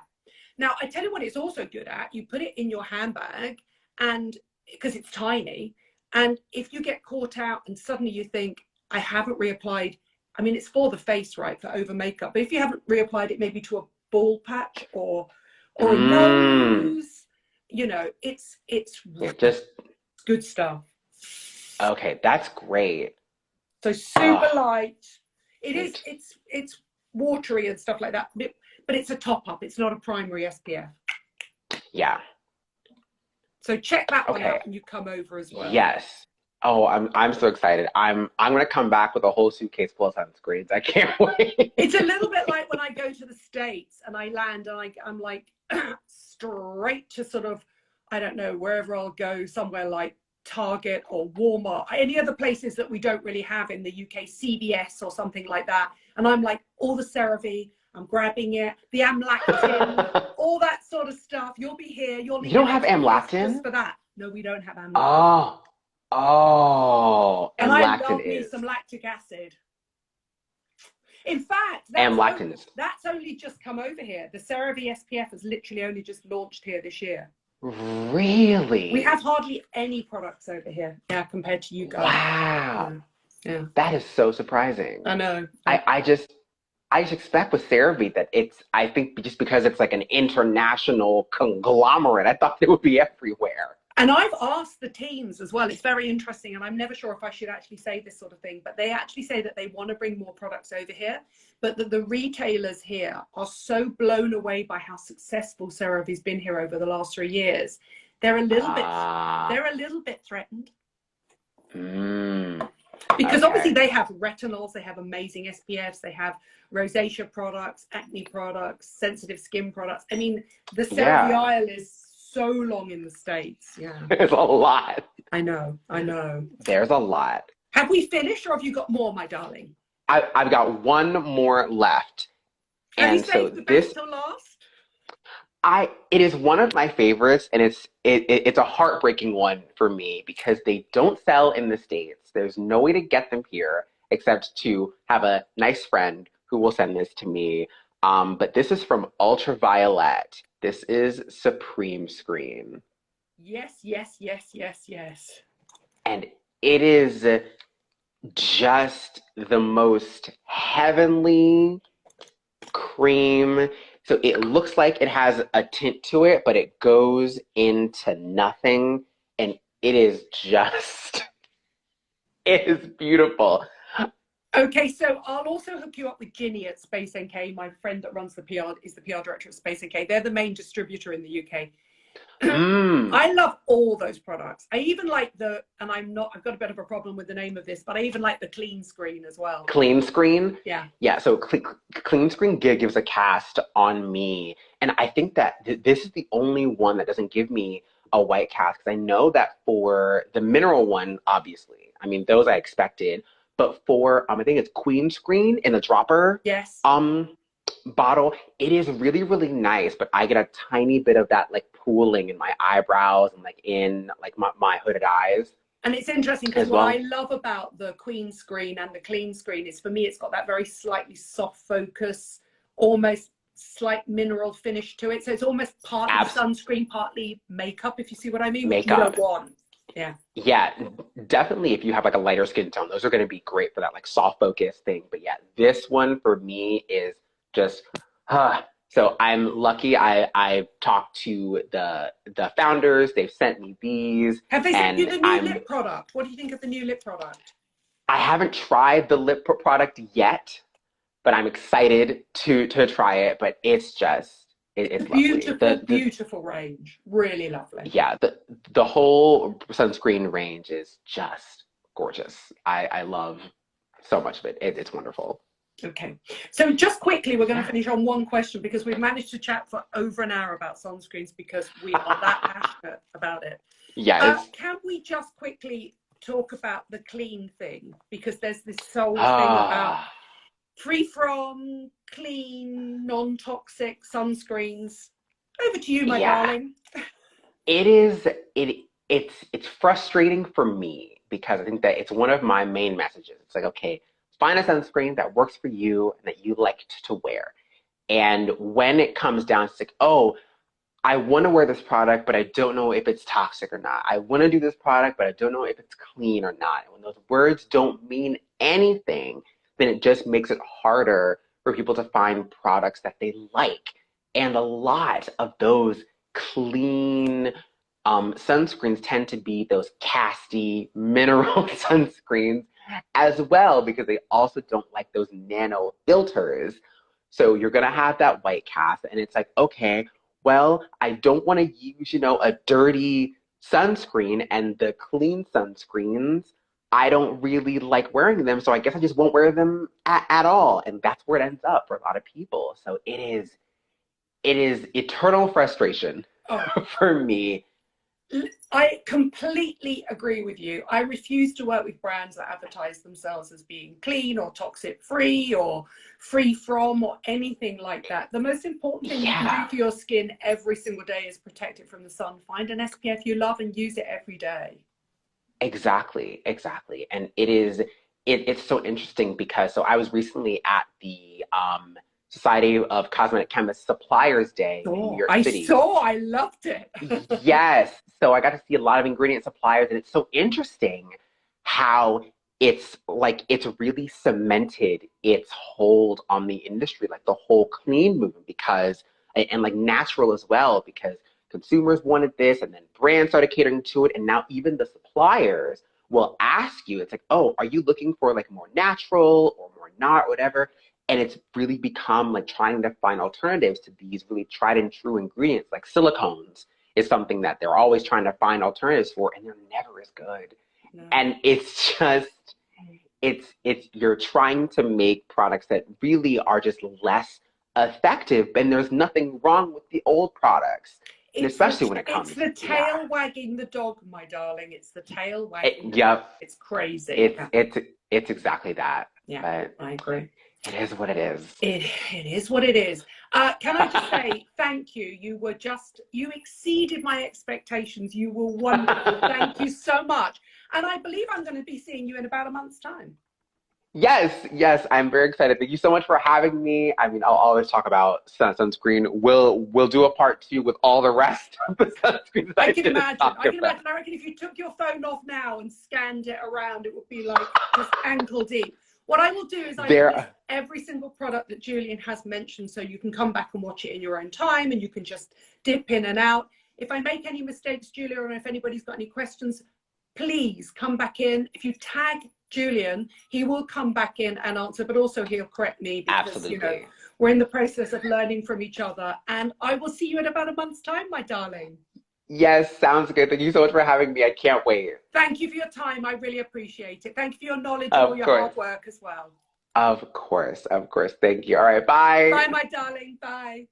Now, I tell you what it's also good at. You put it in your handbag, and because it's tiny, and if you get caught out and suddenly you think, I haven't reapplied, I mean, it's for the face, right, for over makeup, but if you haven't reapplied it maybe to a bald patch or a nose, you know, it's just good stuff. okay, that's great. So super light. It's watery and stuff like that, but it's a top up. It's not a primary SPF. Yeah. So check that one Okay. out when you come over as well. Yes. Oh, I'm so excited. I'm gonna come back with a whole suitcase full of sunscreens. I can't wait. It's a little bit like when I go to the States and I land and I'm like straight to sort of, I don't know, wherever I'll go, somewhere like Target or Walmart, any other places that we don't really have in the UK, CVS or something like that. And I'm like, all the CeraVe, I'm grabbing it, the amlactin, all that sort of stuff. You'll be here. You'll need You don't have amlactin? just for that. No, we don't have amlactin. And I love me some lactic acid. In fact, that's only just come over here. The CeraVe SPF has literally only just launched here this year. Really? We have hardly any products over here, compared to you guys. Wow. Yeah. That is so surprising. I know. I just expect with CeraVe that I think just because it's like an international conglomerate, I thought it would be everywhere. And I've asked the teams as well. It's very interesting, and I'm never sure if I should actually say this sort of thing, but they actually say that they want to bring more products over here, but that the retailers here are so blown away by how successful CeraVe's been here over the last 3 years. They're a little bit threatened. Because obviously they have retinols, they have amazing SPFs, they have rosacea products, acne products, sensitive skin products. I mean, the CeraVe aisle is so long in the States. Yeah. There's a lot. I know. There's a lot. Have we finished, or have you got more, my darling? I've got one more left. Have you saved the best till last? It is one of my favorites, and it's a heartbreaking one for me because they don't sell in the States. There's no way to get them here except to have a nice friend who will send this to me. But this is from Ultraviolet. This is Supreme Screen. Yes. And it is just the most heavenly cream. So it looks like it has a tint to it, but it goes into nothing. And it is just, it is beautiful. Okay, so I'll also hook you up with Ginny at Space NK. My friend that runs the PR is the PR director at Space NK. They're the main distributor in the UK. I love all those products. I even like I've got a bit of a problem with the name of this, but I even like the Clean Screen as well. Clean Screen? Yeah. Yeah, so Clean Screen gives a cast on me. And I think that this is the only one that doesn't give me a white cast. Because I know that for the mineral one, obviously, I mean, those I expected. But for, I think it's Queen Screen in the dropper bottle, it is really, really nice. But I get a tiny bit of that like pooling in my eyebrows and like in like my hooded eyes. And it's interesting because what I love about the Queen Screen and the Clean Screen is, for me, it's got that very slightly soft focus, almost slight mineral finish to it. So it's almost partly sunscreen, partly makeup, if you see what I mean. Makeup. Which you don't want. Yeah, definitely if you have like a lighter skin tone, those are going to be great for that like soft focus thing. But yeah, this one for me is just, so I'm lucky. I talked to the founders. They've sent me these. Have they sent you the new lip product? What do you think of the new lip product? I haven't tried the lip product yet, but I'm excited to try it. But it's just, it's beautiful, beautiful range. Really lovely. Yeah, the whole sunscreen range is just gorgeous. I love so much of it. It's wonderful. Okay, so just quickly, we're going to finish on one question because we've managed to chat for over an hour about sunscreens because we are that passionate about it. Yes. Can we just quickly talk about the clean thing? Because there's this whole thing about free from, clean, non-toxic sunscreens. Over to you, my darling. It's frustrating for me because I think that it's one of my main messages. It's like, okay, find a sunscreen that works for you and that you like to wear. And when it comes down to like, oh, I want to wear this product, but I don't know if it's toxic or not. I want to do this product, but I don't know if it's clean or not. And when those words don't mean anything, then it just makes it harder for people to find products that they like. And a lot of those clean sunscreens tend to be those casty mineral sunscreens as well, because they also don't like those nano filters. So you're gonna have that white cast, and it's like, okay, well, I don't want to use, a dirty sunscreen, and the clean sunscreens, I don't really like wearing them, so I guess I just won't wear them at all. And that's where it ends up for a lot of people. So it is eternal frustration for me I completely agree with you. I refuse to work with brands that advertise themselves as being clean or toxic free or free from or anything like that. The most important thing you can do for your skin every single day is protect it from the sun. Find an SPF you love and use it every day. Exactly, exactly. And it's so interesting because so I was recently at the Society of Cosmetic Chemists Suppliers Day in New York City. I loved it. Yes. So I got to see a lot of ingredient suppliers, and it's so interesting how it's really cemented its hold on the industry, like the whole clean movement, because and like natural as well, because consumers wanted this, and then brands started catering to it, and now even the suppliers will ask you, it's like, oh, are you looking for like more natural or more not, whatever? And it's really become like trying to find alternatives to these really tried and true ingredients, like silicones is something that they're always trying to find alternatives for, and they're never as good. No. And it's just, it's you're trying to make products that really are just less effective, and there's nothing wrong with the old products. And especially when it comes. It's the tail wagging the dog, my darling. It's the tail wagging the dog. It's crazy. It's exactly that. Yeah, but I agree. It is what it is. It is what it is. Can I just say thank you? You exceeded my expectations. You were wonderful. Thank you so much. And I believe I'm going to be seeing you in about a month's time. Yes, I'm very excited. Thank you so much for having me. I mean, I'll always talk about sunscreen. We'll do a part 2 with all the rest of the sunscreens. I can imagine. I reckon if you took your phone off now and scanned it around, it would be like just ankle deep. What I will do is I will list every single product that Julian has mentioned, so you can come back and watch it in your own time, and you can just dip in and out. If I make any mistakes, Julian, or if anybody's got any questions, please come back in. If you tag Julian, he will come back in and answer, but also he'll correct me because absolutely. We're in the process of learning from each other. And I will see you in about a month's time, my darling. Yes, sounds good. Thank you so much for having me. I can't wait. Thank you for your time. I really appreciate it. Thank you for your knowledge and all your hard work as well. Of course. Thank you. All right, bye. Bye, my darling. Bye.